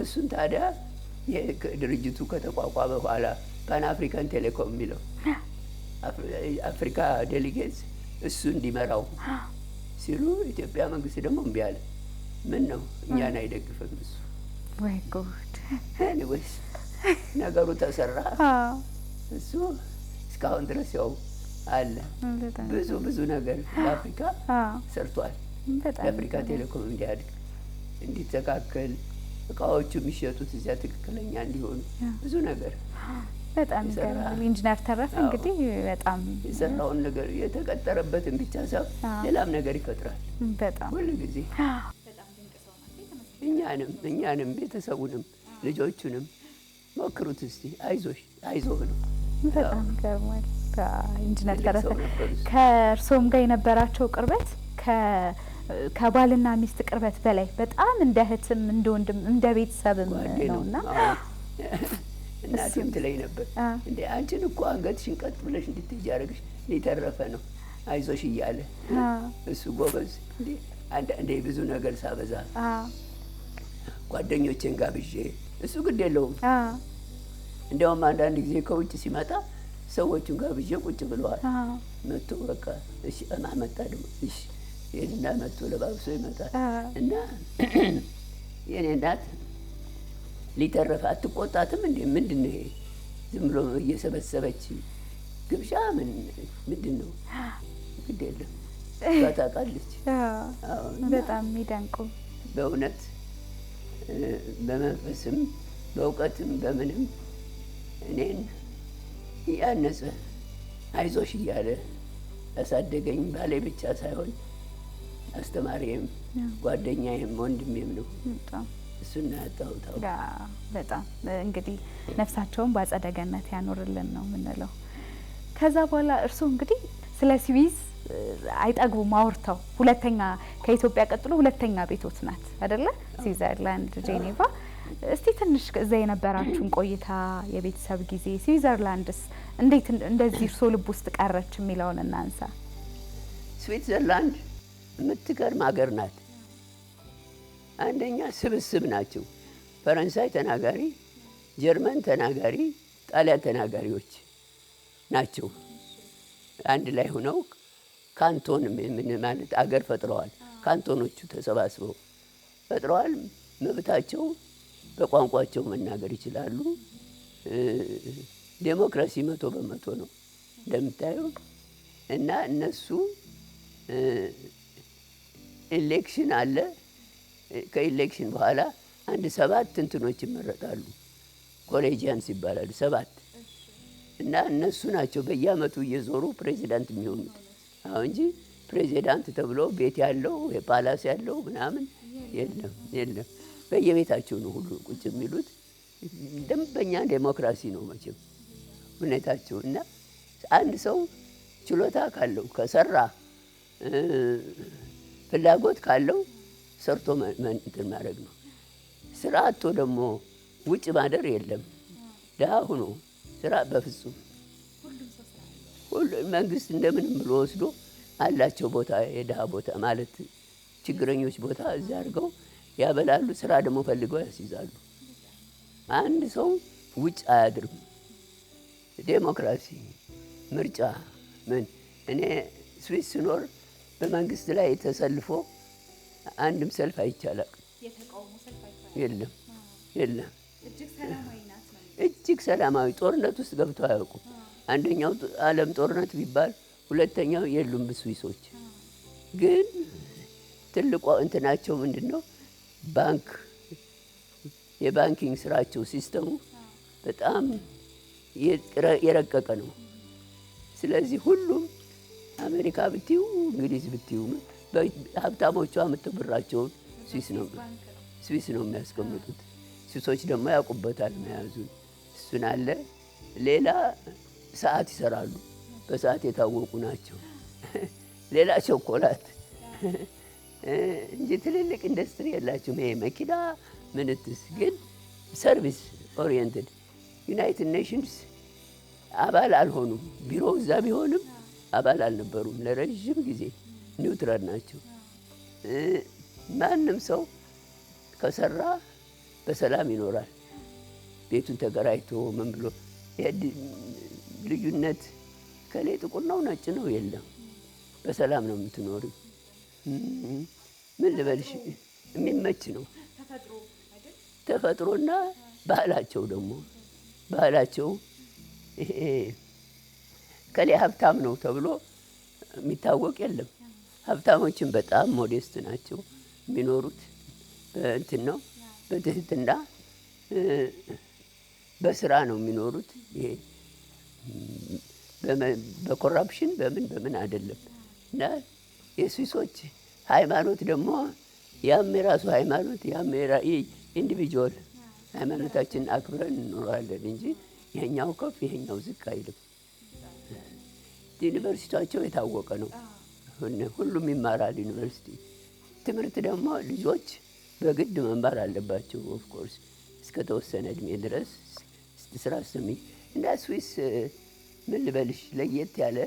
እሱን ታዲያ ድርጅቱ ከተቋቋመ በኋላ ፓን አፍሪካን ቴሌኮም የሚለው አፍሪካ ዴሊጌትስ እሱ እንዲመራው ሲሉ ኢትዮጵያ መንግስት ደግሞ እምቢ አለ። ምን ነው እኛን አይደግፍም እሱ። ወይ ጉድ! ኤኒዌይስ ነገሩ ተሰራ። እሱ እስካሁን ድረስ ያው አለ። ብዙ ነገር ለአፍሪካ ሰርቷል። የአፍሪካ ቴሌኮም እንዲያድግ፣ እንዲተካከል፣ እቃዎቹ የሚሸጡት እዚያ ትክክለኛ እንዲሆኑ ብዙ ነገር በጣም ይገርማል። ኢንጂነር ተረፈ እንግዲህ በጣም የሰራውን ነገር የተቀጠረበትን ብቻ ሳይሆን ሌላም ነገር ይፈጥራል። በጣም ሁሉ ጊዜ እኛንም ቤተሰቡንም ልጆቹንም ሞክሩት እስቲ፣ አይዞህ ነው። በጣም ይገርማል። ኢንጂነር ተረፈ ከእርሶም ጋር የነበራቸው ቅርበት ከባልና ሚስት ቅርበት በላይ በጣም እንደ እህትም እንደ ወንድም እንደ ቤተሰብም ነውና እናቴም ትለኝ ነበር እንዴ አንቺን እኮ አንገትሽን ቀጥ ብለሽ እንድትይጂ ያደረግሽ ሊተረፈ ነው አይዞሽ እያለ እሱ ጎበዝ። እንዴ አንዴ ብዙ ነገር ሳበዛ ጓደኞቼን ጋብዤ እሱ ግድ የለውም። እንዲያውም አንዳንድ ጊዜ ከውጭ ሲመጣ ሰዎቹን ጋብዤ ቁጭ ብለዋል። መጥቶ በቃ እሺ መጣ ደግሞ እሺ ይሄንና መጥቶ ለባብሶ ይመጣል። እና የኔ እናት ሊተረፍ አትቆጣትም እንዴ? ምንድን ነው ይሄ? ዝም ብሎ እየሰበሰበች ግብዣ ምንድን ነው? ግድ የለም ታውቃለች። በጣም የሚደንቁ በእውነት በመንፈስም በእውቀትም በምንም እኔን ያነጸ አይዞሽ እያለ ያሳደገኝ ባሌ ብቻ ሳይሆን አስተማሪም ጓደኛዬም ወንድሜም ነው። እሱና ያጣሁት በጣም እንግዲህ ነፍሳቸውን በአጸደ ገነት ያኖርልን ነው የምንለው። ከዛ በኋላ እርስዎ እንግዲህ ስለ ስዊዝ አይጠግቡም አውርተው። ሁለተኛ ከኢትዮጵያ ቀጥሎ ሁለተኛ ቤቶት ናት አይደለ? ስዊዘርላንድ ጄኔቫ። እስቲ ትንሽ እዛ የነበራችሁን ቆይታ፣ የቤተሰብ ጊዜ፣ ስዊዘርላንድስ እንዴት እንደዚህ እርስዎ ልብ ውስጥ ቀረች የሚለውን እናንሳ። ስዊዘርላንድ የምትገርም ሀገር ናት። አንደኛ ስብስብ ናቸው። ፈረንሳይ ተናጋሪ፣ ጀርመን ተናጋሪ፣ ጣሊያን ተናጋሪዎች ናቸው። አንድ ላይ ሆነው ካንቶን ምን ማለት አገር ፈጥረዋል። ካንቶኖቹ ተሰባስበው ፈጥረዋል። መብታቸው በቋንቋቸው መናገር ይችላሉ። ዴሞክራሲ 100% ነው እንደምታየው። እና እነሱ ኢሌክሽን አለ። ከኢሌክሽን በኋላ አንድ 7 እንትኖች ይመረጣሉ። ኮሌጂያንስ ይባላሉ 7። እና እነሱ ናቸው በየአመቱ እየዞሩ ፕሬዚዳንት የሚሆኑት። አሁን እንጂ ፕሬዚዳንት ተብሎ ቤት ያለው የፓላስ ያለው ምናምን የለም። በየቤታቸው ነው ሁሉ ቁጭ የሚሉት። ደንበኛ ዴሞክራሲ ነው መቼም ሁኔታቸው። እና አንድ ሰው ችሎታ ካለው ከሰራ፣ ፍላጎት ካለው ሰርቶ እንትን ማድረግ ነው። ስራ አጥቶ ደግሞ ውጭ ማደር የለም። ድሀ ሆኖ ስራ በፍጹም ሁሉ መንግስት እንደምንም ብሎ ወስዶ አላቸው ቦታ፣ የድሀ ቦታ ማለት ችግረኞች ቦታ እዚያ አድርገው ያበላሉ። ስራ ደግሞ ፈልገው ያስይዛሉ። አንድ ሰው ውጭ አያድርም። ዴሞክራሲ፣ ምርጫ ምን እኔ ስዊስ ስኖር በመንግስት ላይ ተሰልፎ አንድም ሰልፍ አይቻላል። የለም የለም። እጅግ ሰላማዊ ጦርነት ውስጥ ገብተው አያውቁም። አንደኛው ዓለም ጦርነት ቢባል ሁለተኛው የሉም ስዊሶች። ግን ትልቁ እንትናቸው ምንድን ነው? ባንክ የባንኪንግ ስራቸው ሲስተሙ በጣም የረቀቀ ነው። ስለዚህ ሁሉም አሜሪካ ብትዩ እንግሊዝ ብትዩ ሀብታሞቿ የምትብራቸውን ስዊስ ነው የሚያስቀምጡት። ስዊሶች ደግሞ ያውቁበታል መያዙን። እሱን አለ። ሌላ ሰዓት ይሰራሉ። በሰዓት የታወቁ ናቸው። ሌላ ቾኮላት እንጂ ትልልቅ ኢንዱስትሪ የላቸውም። ይሄ መኪና ምንትስ ግን ሰርቪስ ኦሪየንትድ። ዩናይትድ ኔሽንስ አባል አልሆኑም። ቢሮ እዛ ቢሆንም አባል አልነበሩም። ለረዥም ጊዜ ኒውትራል ናቸው። ማንም ሰው ከሰራ በሰላም ይኖራል። ቤቱን ተከራይቶ ምን ብሎ ልዩነት ከሌ ጥቁር ነው ነጭ ነው የለም። በሰላም ነው የምትኖሪው። ምን ልበልሽ የሚመች ነው ተፈጥሮና ባህላቸው ደግሞ ባህላቸው ከሌ ሀብታም ነው ተብሎ የሚታወቅ የለም። ሀብታሞችን በጣም ሞዴስት ናቸው የሚኖሩት። በእንትን ነው በትህትና በስራ ነው የሚኖሩት። ይሄ በኮራፕሽን በምን አይደለም። እና የስዊሶች ሃይማኖት ደግሞ ያም የራሱ ሃይማኖት ያም ኢንዲቪጁዋል ሃይማኖታችን አክብረን እንኖራለን እንጂ ይሄኛው ከፍ ይሄኛው ዝቅ አይልም። ዩኒቨርሲቲያቸው የታወቀ ነው። ሁሉም ይማራል ዩኒቨርሲቲ። ትምህርት ደግሞ ልጆች በግድ መማር አለባቸው። ኦፍ ኮርስ እስከ ተወሰነ እድሜ ድረስ ስራ ስሚ። እንደ ስዊስ ምን ልበልሽ ለየት ያለ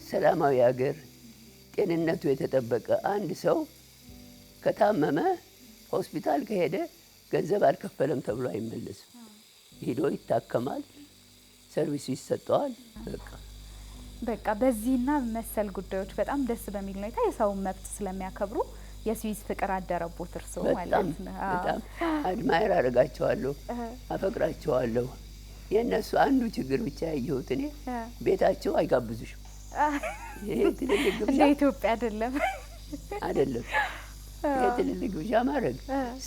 ሰላማዊ ሀገር፣ ጤንነቱ የተጠበቀ። አንድ ሰው ከታመመ ሆስፒታል ከሄደ ገንዘብ አልከፈለም ተብሎ አይመለስም። ሄዶ ይታከማል፣ ሰርቪስ ይሰጠዋል። በቃ በዚህና መሰል ጉዳዮች በጣም ደስ በሚል ሁኔታ የሰውን መብት ስለሚያከብሩ የስዊዝ ፍቅር አደረቦት እርስዎ ማለት ነው? በጣም አድማየር አደርጋቸዋለሁ፣ አፈቅራቸዋለሁ። የእነሱ አንዱ ችግር ብቻ ያየሁት እኔ ቤታቸው አይጋብዙሽም። ይሄ ትልልቅ ግብዣ እንደ ኢትዮጵያ አይደለም አይደለም። ይሄ ትልልቅ ግብዣ ማድረግ፣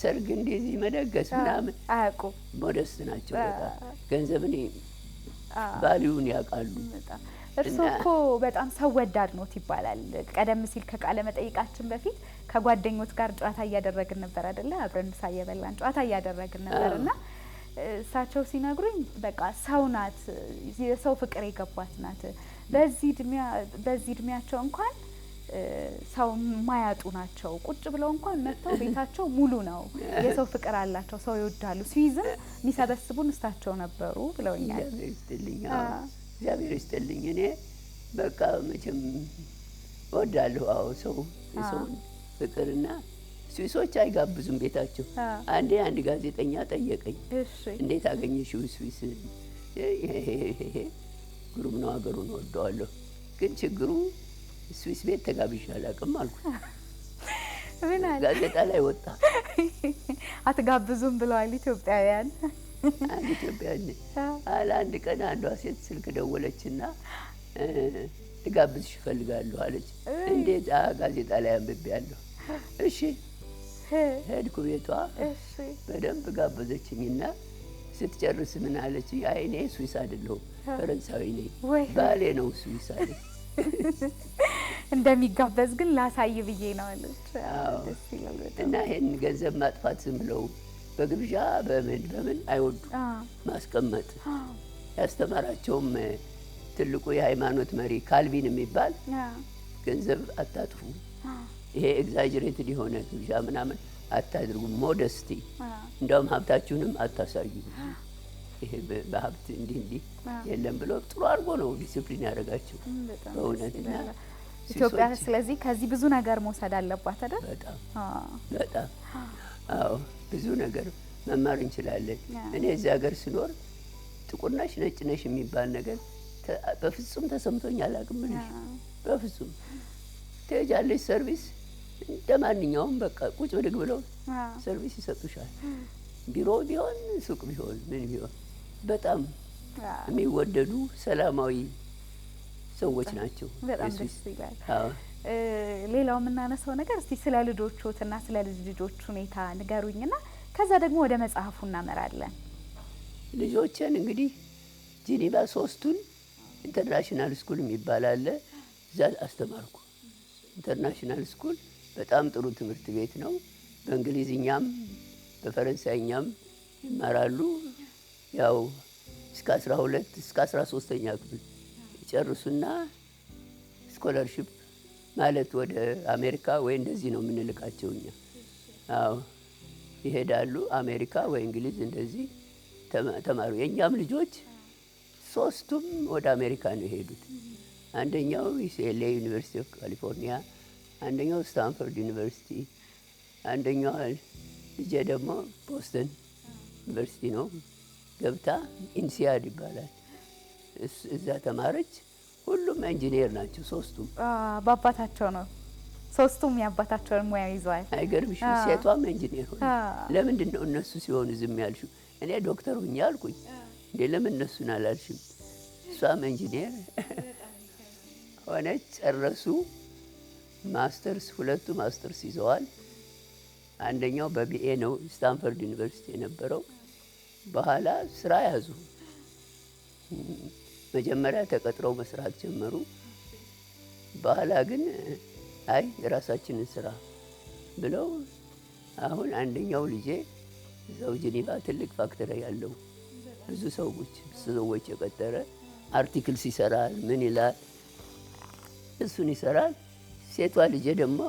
ሰርግ እንደዚህ መደገስ ምናምን አያውቁም። ሞደስት ናቸው በጣም ገንዘብን ቫልዩን ያውቃሉ። እርስዎ እኮ በጣም ሰው ወዳድ ኖት ይባላል። ቀደም ሲል ከቃለ መጠይቃችን በፊት ከጓደኞት ጋር ጨዋታ እያደረግን ነበር አይደለ? አብረን ምሳ እየበላን ጨዋታ እያደረግን ነበርና እሳቸው ሲነግሩኝ በቃ ሰው ናት፣ የሰው ፍቅር የገባት ናት። በዚህ እድሜያቸው እንኳን ሰው ማያጡ ናቸው። ቁጭ ብለው እንኳን መጥተው ቤታቸው ሙሉ ነው። የሰው ፍቅር አላቸው፣ ሰው ይወዳሉ። ስዊዝም የሚሰበስቡን እሳቸው ነበሩ ብለውኛል። እግዚአብሔር ይስጥልኝ። እኔ በቃ መቼም እወዳለሁ። አዎ ሰው የሰውን ፍቅርና ስዊሶች አይጋብዙም ቤታቸው። አንዴ አንድ ጋዜጠኛ ጠየቀኝ፣ እንዴት አገኘሽው ስዊስ? ይሄ ግሩም ነው፣ ሀገሩን እወደዋለሁ፣ ግን ችግሩ ስዊስ ቤት ተጋብዤ አላውቅም አልኩት። ጋዜጣ ላይ ወጣ። አትጋብዙም ብለዋል ኢትዮጵያውያን። አንድ ኢትዮጵያውያን አለ። አንድ ቀን አንዷ ሴት ስልክ ደወለችና ልጋብዝሽ እፈልጋለሁ አለች። እንዴት? ጋዜጣ ላይ አንብቤያለሁ። እሺ ሄድኩ ቤቷ። በደንብ ጋበዘችኝና ስትጨርስ ምን አለች? አይ እኔ ስዊስ አይደለሁም ፈረንሳዊ ነኝ፣ ባሌ ነው ስዊስ አለች። እንደሚጋበዝ ግን ላሳይ ብዬ ነው አለች። እና ይሄን ገንዘብ ማጥፋት ዝም ብለው በግብዣ በምን አይወዱ ማስቀመጥ። ያስተማራቸውም ትልቁ የሃይማኖት መሪ ካልቪን የሚባል ገንዘብ አታጥፉ፣ ይሄ ኤግዛጀሬትድ የሆነ ግብዣ ምናምን አታድርጉ፣ ሞደስቲ፣ እንደውም ሀብታችሁንም አታሳዩ፣ ይሄ በሀብት እንዲህ የለም ብሎ ጥሩ አድርጎ ነው ዲሲፕሊን ያደረጋቸው በእውነትና ኢትዮጵያ። ስለዚህ ከዚህ ብዙ ነገር መውሰድ አለባት አይደል? በጣም አዎ፣ ብዙ ነገር መማር እንችላለን። እኔ እዚህ ሀገር ስኖር ጥቁር ነሽ ነጭ ነሽ የሚባል ነገር በፍጹም ተሰምቶኝ አላውቅም። በፍጹም ትሄጃለሽ ሰርቪስ እንደ ማንኛውም በቃ ቁጭ ብድግ ብለው ሰርቪስ ይሰጡሻል። ቢሮ ቢሆን ሱቅ ቢሆን ምን ቢሆን በጣም የሚወደዱ ሰላማዊ ሰዎች ናቸው። በጣም ደስ ይላል። ሌላው የምናነሳው ነገር እስቲ ስለ ልጆቹና ስለ ልጆች ሁኔታ ንገሩኝና ከዛ ደግሞ ወደ መጽሐፉ እናመራለን። ልጆችን እንግዲህ ጂኒቫ ሶስቱን ኢንተርናሽናል ስኩል የሚባል አለ፣ እዛ አስተማርኩ። ኢንተርናሽናል ስኩል በጣም ጥሩ ትምህርት ቤት ነው። በእንግሊዝኛም በፈረንሳይኛም ይማራሉ። ያው እስከ 12 እስከ 13ኛ ክፍል ይጨርሱና ስኮላርሺፕ ማለት ወደ አሜሪካ ወይ እንደዚህ ነው የምንልካቸው እኛ። አዎ ይሄዳሉ አሜሪካ ወይ እንግሊዝ እንደዚህ ተማሩ። የእኛም ልጆች ሶስቱም ወደ አሜሪካ ነው የሄዱት። አንደኛው ዩሲኤልኤ ዩኒቨርሲቲ ኦፍ ካሊፎርኒያ፣ አንደኛው ስታንፎርድ ዩኒቨርሲቲ፣ አንደኛው ልጄ ደግሞ ቦስተን ዩኒቨርሲቲ ነው ገብታ ኢንሲያድ ይባላል እዛ ተማረች። ሁሉም ኢንጂነር ናቸው ሶስቱም። በአባታቸው ነው ሶስቱም የአባታቸውን ሙያ ይዘዋል። አይገርምሽም? ሴቷም ኢንጂነር ሆነ። ለምንድን ነው እነሱ ሲሆኑ ዝም ያልሽው? እኔ ዶክተር ሁኜ አልኩኝ። እንዴ ለምን እነሱን አላልሽም? እሷም ኢንጂነር ሆነች። ጨረሱ ማስተርስ፣ ሁለቱ ማስተርስ ይዘዋል። አንደኛው በቢኤ ነው ስታንፎርድ ዩኒቨርሲቲ የነበረው። በኋላ ስራ ያዙ። መጀመሪያ ተቀጥረው መስራት ጀመሩ። በኋላ ግን አይ የራሳችንን ስራ ብለው አሁን አንደኛው ልጄ እዛው ጂኒቫ ትልቅ ፋክተሪ ያለው ብዙ ሰዎች የቀጠረ አርቲክልስ ይሰራል፣ ምን ይላል፣ እሱን ይሰራል። ሴቷ ልጄ ደግሞ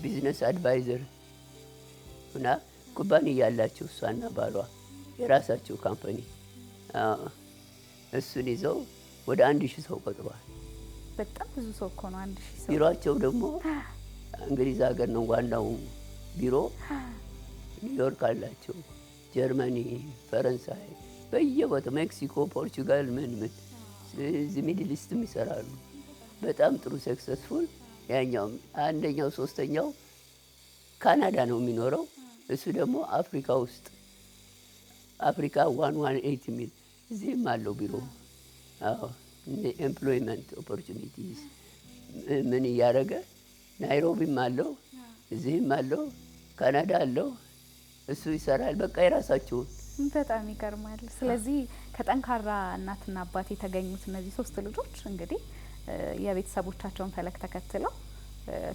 ቢዝነስ አድቫይዘር እና ኩባንያ ያላቸው እሷና ባሏ የራሳቸው ካምፓኒ እሱን ይዘው ወደ 1000 ሰው ቀጥሯል። በጣም ብዙ ሰው እኮ ነው 1000 ሰው። ቢሮአቸው ደግሞ እንግሊዝ ሀገር ነው ዋናው ቢሮ። ኒውዮርክ አላቸው፣ ጀርመኒ፣ ፈረንሳይ፣ በየቦታው ሜክሲኮ፣ ፖርቹጋል ምን እዚህ ሚድል ኢስትም ይሰራሉ። በጣም ጥሩ ሰክሰስፉል። ያኛው አንደኛው ሶስተኛው ካናዳ ነው የሚኖረው። እሱ ደግሞ አፍሪካ ውስጥ አፍሪካ 118 የሚል እዚህም አለው ቢሮ። አዎ ኤምፕሎይመንት ኦፖርቹኒቲስ ምን እያደረገ ናይሮቢም አለው፣ እዚህም አለው፣ ካናዳ አለው። እሱ ይሰራል። በቃ የራሳቸውን። በጣም ይገርማል። ስለዚህ ከጠንካራ እናትና አባት የተገኙት እነዚህ 3 ልጆች እንግዲህ የቤተሰቦቻቸውን ፈለግ ተከትለው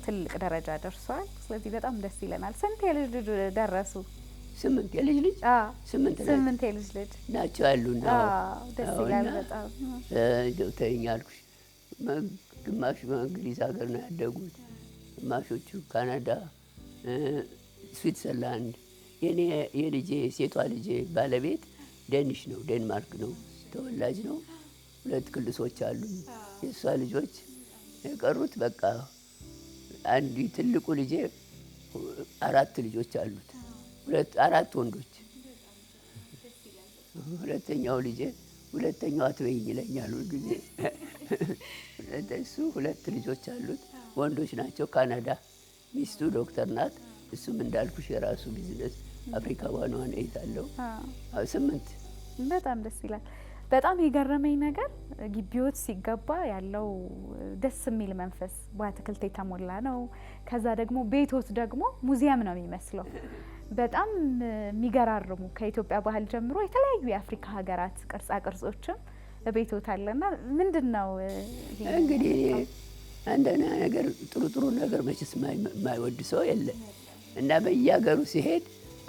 ትልቅ ደረጃ ደርሰዋል። ስለዚህ በጣም ደስ ይለናል። ስንት የልጅ ልጅ ደረሱ? 8 የልጅ ልጅ 8 የልጅ ልጅ ናቸው ያሉና ደስ ይላል በጣም። ተይኝ አልኩሽ። ግማሹ በእንግሊዝ ሀገር ነው ያደጉት፣ ግማሾቹ ካናዳ፣ ስዊትዘርላንድ። የልጄ ሴቷ ልጄ ባለቤት ደኒሽ ነው፣ ዴንማርክ ነው ተወላጅ ነው። 2 ክልሶች አሉ የእሷ ልጆች። የቀሩት በቃ አንዱ ትልቁ ልጄ 4 ልጆች አሉት፣ 4 ወንዶች። ሁለተኛው ልጄ ሁለተኛው አትበይኝ ይለኛል ሁልጊዜ። እሱ 2 ልጆች አሉት፣ ወንዶች ናቸው። ካናዳ ሚስቱ ዶክተር ናት። እሱም እንዳልኩሽ የራሱ ቢዝነስ አፍሪካ 118 አለው። 8 በጣም ደስ ይላል። በጣም የገረመኝ ነገር ግቢዎት ሲገባ ያለው ደስ የሚል መንፈስ በአትክልት የተሞላ ነው። ከዛ ደግሞ ቤቶት ደግሞ ሙዚየም ነው የሚመስለው። በጣም የሚገራርሙ ከኢትዮጵያ ባህል ጀምሮ የተለያዩ የአፍሪካ ሀገራት ቅርጻ ቅርጾችም ቤቶት አለና ምንድን ነው እንግዲህ አንደኛ ነገር ጥሩ ነገር መቼስ የማይወድ ሰው የለ እና በየሀገሩ ሲሄድ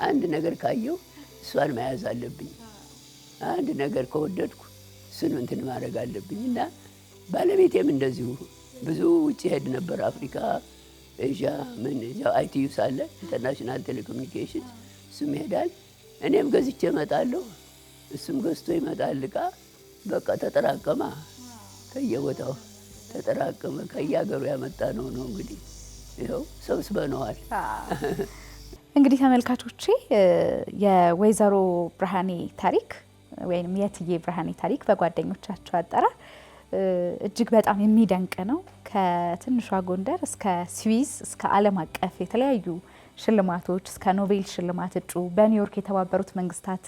አንድ ነገር ካየው እሷን መያዝ አለብኝ። አንድ ነገር ከወደድኩ እሱን እንትን ማድረግ አለብኝ እና ባለቤቴም እንደዚሁ ብዙ ውጭ ሄድ ነበር። አፍሪካ፣ ኤዥያ፣ ምን አይቲዩ ሳለ ኢንተርናሽናል ቴሌኮሙኒኬሽን እሱም ይሄዳል። እኔም ገዝቼ እመጣለሁ፣ እሱም ገዝቶ ይመጣል። እቃ በቃ ተጠራቀማ፣ ከየቦታው ተጠራቀመ። ከየሀገሩ ያመጣ ነው እንግዲህ ይኸው ሰብስበነዋል። እንግዲህ ተመልካቾቼ የወይዘሮ ብርሃኔ ታሪክ ወይም የእትዬ ብርሃኔ ታሪክ በጓደኞቻቸው አጠራር እጅግ በጣም የሚደንቅ ነው። ከትንሿ ጎንደር እስከ ስዊዝ እስከ ዓለም አቀፍ የተለያዩ ሽልማቶች እስከ ኖቤል ሽልማት እጩ በኒውዮርክ የተባበሩት መንግስታት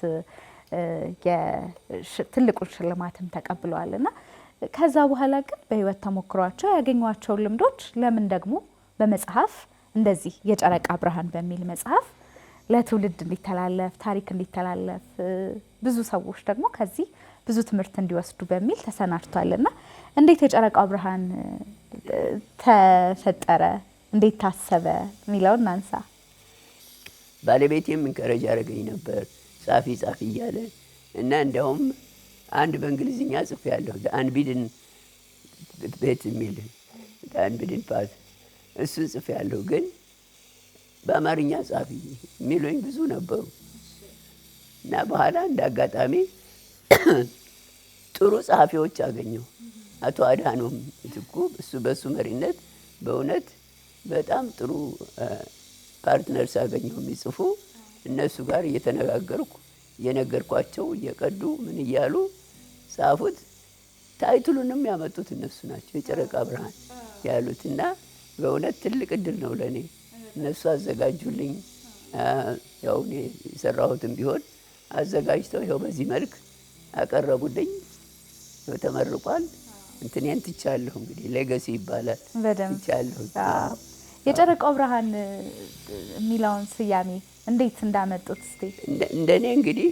ትልቁን ሽልማትም ተቀብለዋል እና ከዛ በኋላ ግን በህይወት ተሞክሯቸው ያገኟቸው ልምዶች ለምን ደግሞ በመጽሐፍ እንደዚህ የጨረቃ ብርሃን በሚል መጽሐፍ ለትውልድ እንዲተላለፍ ታሪክ እንዲተላለፍ ብዙ ሰዎች ደግሞ ከዚህ ብዙ ትምህርት እንዲወስዱ በሚል ተሰናድቷልና እንዴት የጨረቃ ብርሃን ተፈጠረ፣ እንዴት ታሰበ የሚለውን እናንሳ። ባለቤቴም እንከረጅ ያደረገኝ ነበር ጻፊ እያለ እና እንዲያውም አንድ በእንግሊዝኛ ጽፌያለሁ አንቢድን ቤት የሚል አንቢድን ፓት እሱን ጽፌያለሁ። ግን በአማርኛ ጻፊ የሚሉኝ ብዙ ነበሩ እና በኋላ እንደ አጋጣሚ ጥሩ ጸሐፊዎች አገኘው። አቶ አድሃኖም ምትኩ በሱ መሪነት በእውነት በጣም ጥሩ ፓርትነርስ አገኘው የሚጽፉ። እነሱ ጋር እየተነጋገርኩ እየነገርኳቸው እየቀዱ ምን እያሉ ጻፉት። ታይትሉንም ያመጡት እነሱ ናቸው የጨረቃ ብርሃን ያሉት እና በእውነት ትልቅ እድል ነው ለእኔ። እነሱ አዘጋጁልኝ። ያው እኔ የሰራሁትም ቢሆን አዘጋጅተው ይኸው በዚህ መልክ አቀረቡልኝ። ተመርቋል። እንትኔን ትቻለሁ። እንግዲህ ሌጋሲ ይባላል። ትቻለሁ። የጨረቃው ብርሃን የሚለውን ስያሜ እንዴት እንዳመጡት እስቲ? እንደኔ እንግዲህ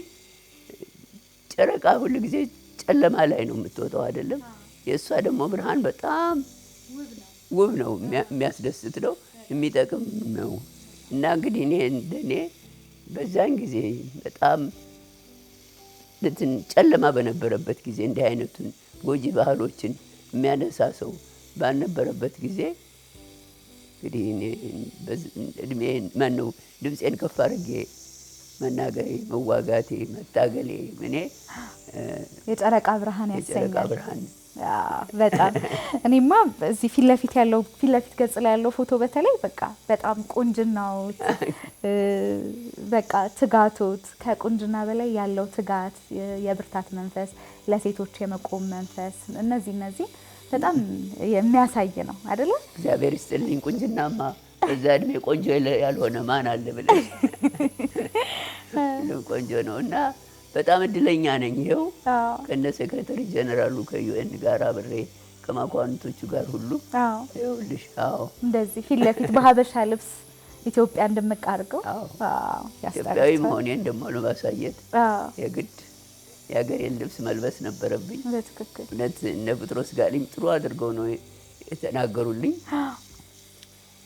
ጨረቃ ሁሉ ጊዜ ጨለማ ላይ ነው የምትወጣው አይደለም። የእሷ ደግሞ ብርሃን በጣም ውብ ነው፣ የሚያስደስት ነው፣ የሚጠቅም ነው እና እንግዲህ እንደኔ በዛን ጊዜ በጣም ጨለማ በነበረበት ጊዜ እንዲህ አይነቱን ጎጂ ባህሎችን የሚያነሳ ሰው ባልነበረበት ጊዜ እንግዲህ እድሜ ማነው ድምፄን ከፍ አድርጌ መናገሬ፣ መዋጋቴ፣ መታገሌ እኔ የጨረቃ ብርሃን ያሰኛል። የጨረቃ ብርሃን በጣም እኔማ እዚህ ፊት ለፊት ገጽ ላይ ያለው ፎቶ በተለይ በቃ በጣም ቁንጅናው በቃ ትጋቶት ከቁንጅና በላይ ያለው ትጋት፣ የብርታት መንፈስ፣ ለሴቶች የመቆም መንፈስ እነዚህ በጣም የሚያሳይ ነው አይደለ? እግዚአብሔር ይስጥልኝ። ቁንጅናማ እዛ እድሜ ቆንጆ ያልሆነ ማን አለ ብለሽ ቆንጆ ነው እና በጣም እድለኛ ነኝ። ይኸው ከነ ሴክሬታሪ ጀነራሉ ከዩኤን ጋር አብሬ ከመኳንንቶቹ ጋር ሁሉ ይኸውልሽ። እንደዚህ ፊት ለፊት በሀበሻ ልብስ ኢትዮጵያ እንደምቃርገው ኢትዮጵያዊ መሆኔን ደግሞ ለማሳየት የግድ የሀገሬን ልብስ መልበስ ነበረብኝ። በትክክል እውነት እነ ጴጥሮስ ጋሊም ጥሩ አድርገው ነው የተናገሩልኝ።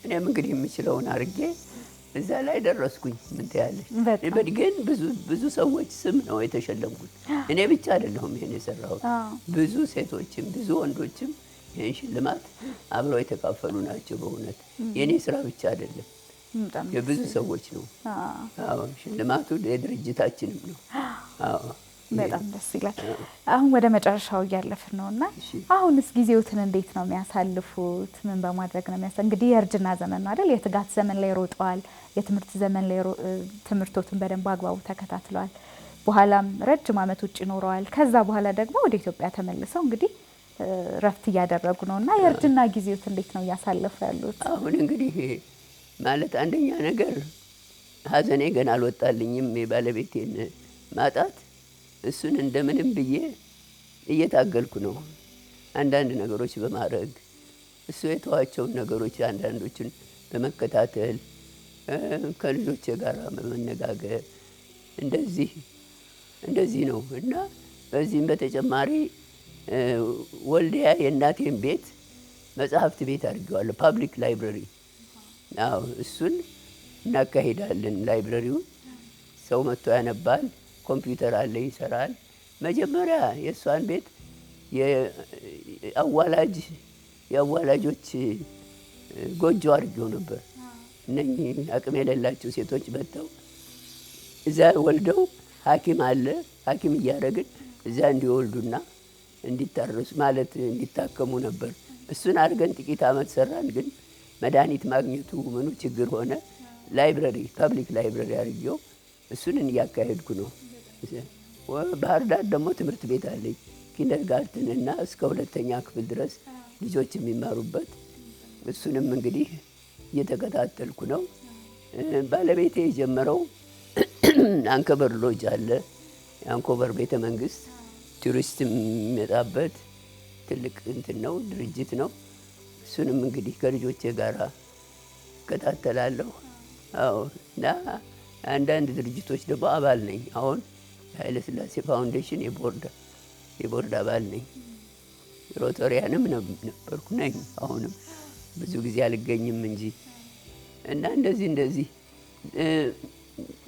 እኔም እንግዲህ የምችለውን አድርጌ እዛ ላይ ደረስኩኝ። ምን ትያለሽ? ግን ብዙ ሰዎች ስም ነው የተሸለምኩት። እኔ ብቻ አይደለሁም ይሄን የሰራሁት። ብዙ ሴቶችም ብዙ ወንዶችም ይሄን ሽልማት አብረው የተካፈሉ ናቸው። በእውነት የኔ ስራ ብቻ አይደለም፣ የብዙ ሰዎች ነው። ሽልማቱ የድርጅታችንም ነው። በጣም ደስ ይላል። አሁን ወደ መጨረሻው እያለፍን ነውና አሁንስ ጊዜውትን እንዴት ነው የሚያሳልፉት? ምን በማድረግ ነው እንግዲህ የእርጅና ዘመን ነው አይደል? የትጋት ዘመን ላይ ሮጠዋል። የትምህርት ዘመን ላይ ትምህርቶትን በደንብ አግባቡ ተከታትለዋል። በኋላም ረጅም ዓመት ውጭ ኖረዋል። ከዛ በኋላ ደግሞ ወደ ኢትዮጵያ ተመልሰው እንግዲህ ረፍት እያደረጉ ነውና የእርጅና ጊዜውት እንዴት ነው እያሳለፉ ያሉት? አሁን እንግዲህ ማለት አንደኛ ነገር ሀዘኔ ገና አልወጣልኝም። የባለቤቴን ማጣት እሱን እንደምንም ብዬ እየታገልኩ ነው። አንዳንድ ነገሮች በማድረግ እሱ የተዋቸውን ነገሮች አንዳንዶችን በመከታተል ከልጆቼ ጋር በመነጋገር እንደዚህ ነው እና በዚህም በተጨማሪ ወልዲያ የእናቴን ቤት መጽሐፍት ቤት አድርጌዋለሁ። ፓብሊክ ላይብረሪ እሱን እናካሄዳለን። ላይብረሪውን ሰው መጥቶ ያነባል። ኮምፒውተር አለ ይሰራል። መጀመሪያ የእሷን ቤት የአዋላጆች ጎጆ አድርጌው ነበር። እነኚህ አቅም የሌላቸው ሴቶች መጥተው እዛ ወልደው ሐኪም አለ ሐኪም እያደረግን እዛ እንዲወልዱና እንዲታረሱ ማለት እንዲታከሙ ነበር። እሱን አድርገን ጥቂት ዓመት ሰራን። ግን መድኃኒት ማግኘቱ ምኑ ችግር ሆነ። ላይብረሪ ፐብሊክ ላይብረሪ አድርጌው እሱን እያካሄድኩ ነው። ባህር ዳር ደግሞ ትምህርት ቤት አለኝ ኪንደርጋርተን እና እስከ 2ኛ ክፍል ድረስ ልጆች የሚማሩበት። እሱንም እንግዲህ እየተከታተልኩ ነው። ባለቤቴ የጀመረው አንኮበር ሎጅ አለ። የአንኮበር ቤተ መንግስት ቱሪስት የሚመጣበት ትልቅ እንትን ነው፣ ድርጅት ነው። እሱንም እንግዲህ ከልጆቼ ጋር እከታተላለሁ። እና አንዳንድ ድርጅቶች ደግሞ አባል ነኝ። አሁን የኃይለ ሥላሴ ፋውንዴሽን የቦርድ አባል ነኝ። ሮቶሪያንም ነበርኩ ነኝ። አሁንም ብዙ ጊዜ አልገኝም እንጂ እና እንደዚህ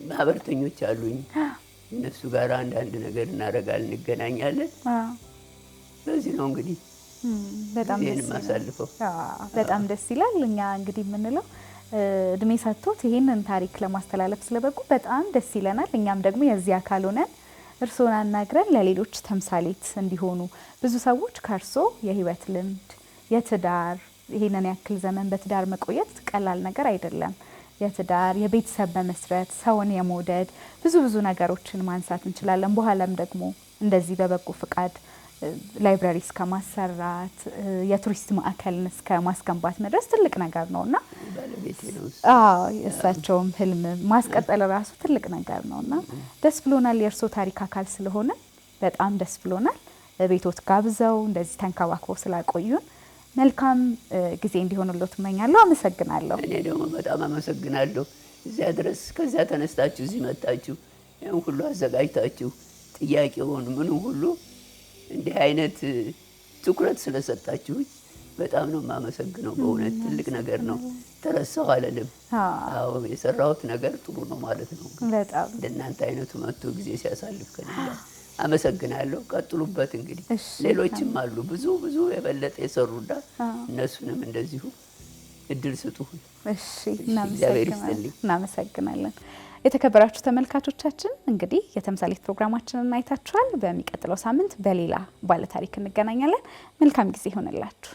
ማህበርተኞች አሉኝ። እነሱ ጋር አንዳንድ ነገር እናደርጋለን፣ እንገናኛለን። በዚህ ነው እንግዲህ በጣም ደስ ይላል። እኛ እንግዲህ የምንለው እድሜ ሰጥቶት ይሄንን ታሪክ ለማስተላለፍ ስለበቁ በጣም ደስ ይለናል። እኛም ደግሞ የዚህ አካል ሆነን እርስዎን አናግረን ለሌሎች ተምሳሌት እንዲሆኑ ብዙ ሰዎች ከእርሶ የህይወት ልምድ የትዳር ይሄንን ያክል ዘመን በትዳር መቆየት ቀላል ነገር አይደለም። የትዳር የቤተሰብ መመስረት ሰውን የመውደድ ብዙ ነገሮችን ማንሳት እንችላለን። በኋላም ደግሞ እንደዚህ በበጎ ፍቃድ ላይብራሪ እስከ ማሰራት የቱሪስት ማዕከልን እስከ ማስገንባት መድረስ ትልቅ ነገር ነውና እሳቸውም ህልም ማስቀጠል ራሱ ትልቅ ነገር ነውና ደስ ብሎናል። የእርሶ ታሪክ አካል ስለሆነ በጣም ደስ ብሎናል። ቤቶት ጋብዘው እንደዚህ ተንከባክበው ስላቆዩን መልካም ጊዜ እንዲሆንልዎት እመኛለሁ። አመሰግናለሁ። እኔ ደግሞ በጣም አመሰግናለሁ። እዚያ ድረስ ከዚያ ተነስታችሁ እዚህ መጣችሁ ያን ሁሉ አዘጋጅታችሁ ጥያቄውን ምኑ ሁሉ እንዲህ አይነት ትኩረት ስለሰጣችሁ በጣም ነው የማመሰግነው። በእውነት ትልቅ ነገር ነው። ተረሳው አለልም። አዎ የሰራሁት ነገር ጥሩ ነው ማለት ነው። በጣም እንደናንተ አይነቱ መጥቶ ጊዜ ሲያሳልፍ ከነኛ አመሰግናለሁ። ቀጥሉበት። እንግዲህ ሌሎችም አሉ ብዙ የበለጠ የሰሩና እነሱንም እንደዚሁ እድል ስጡ። እሺ፣ እናመሰግናለን። የተከበራችሁ ተመልካቾቻችን እንግዲህ የተምሳሌት ፕሮግራማችንን አይታችኋል። በሚቀጥለው ሳምንት በሌላ ባለታሪክ እንገናኛለን። መልካም ጊዜ ይሆንላችሁ።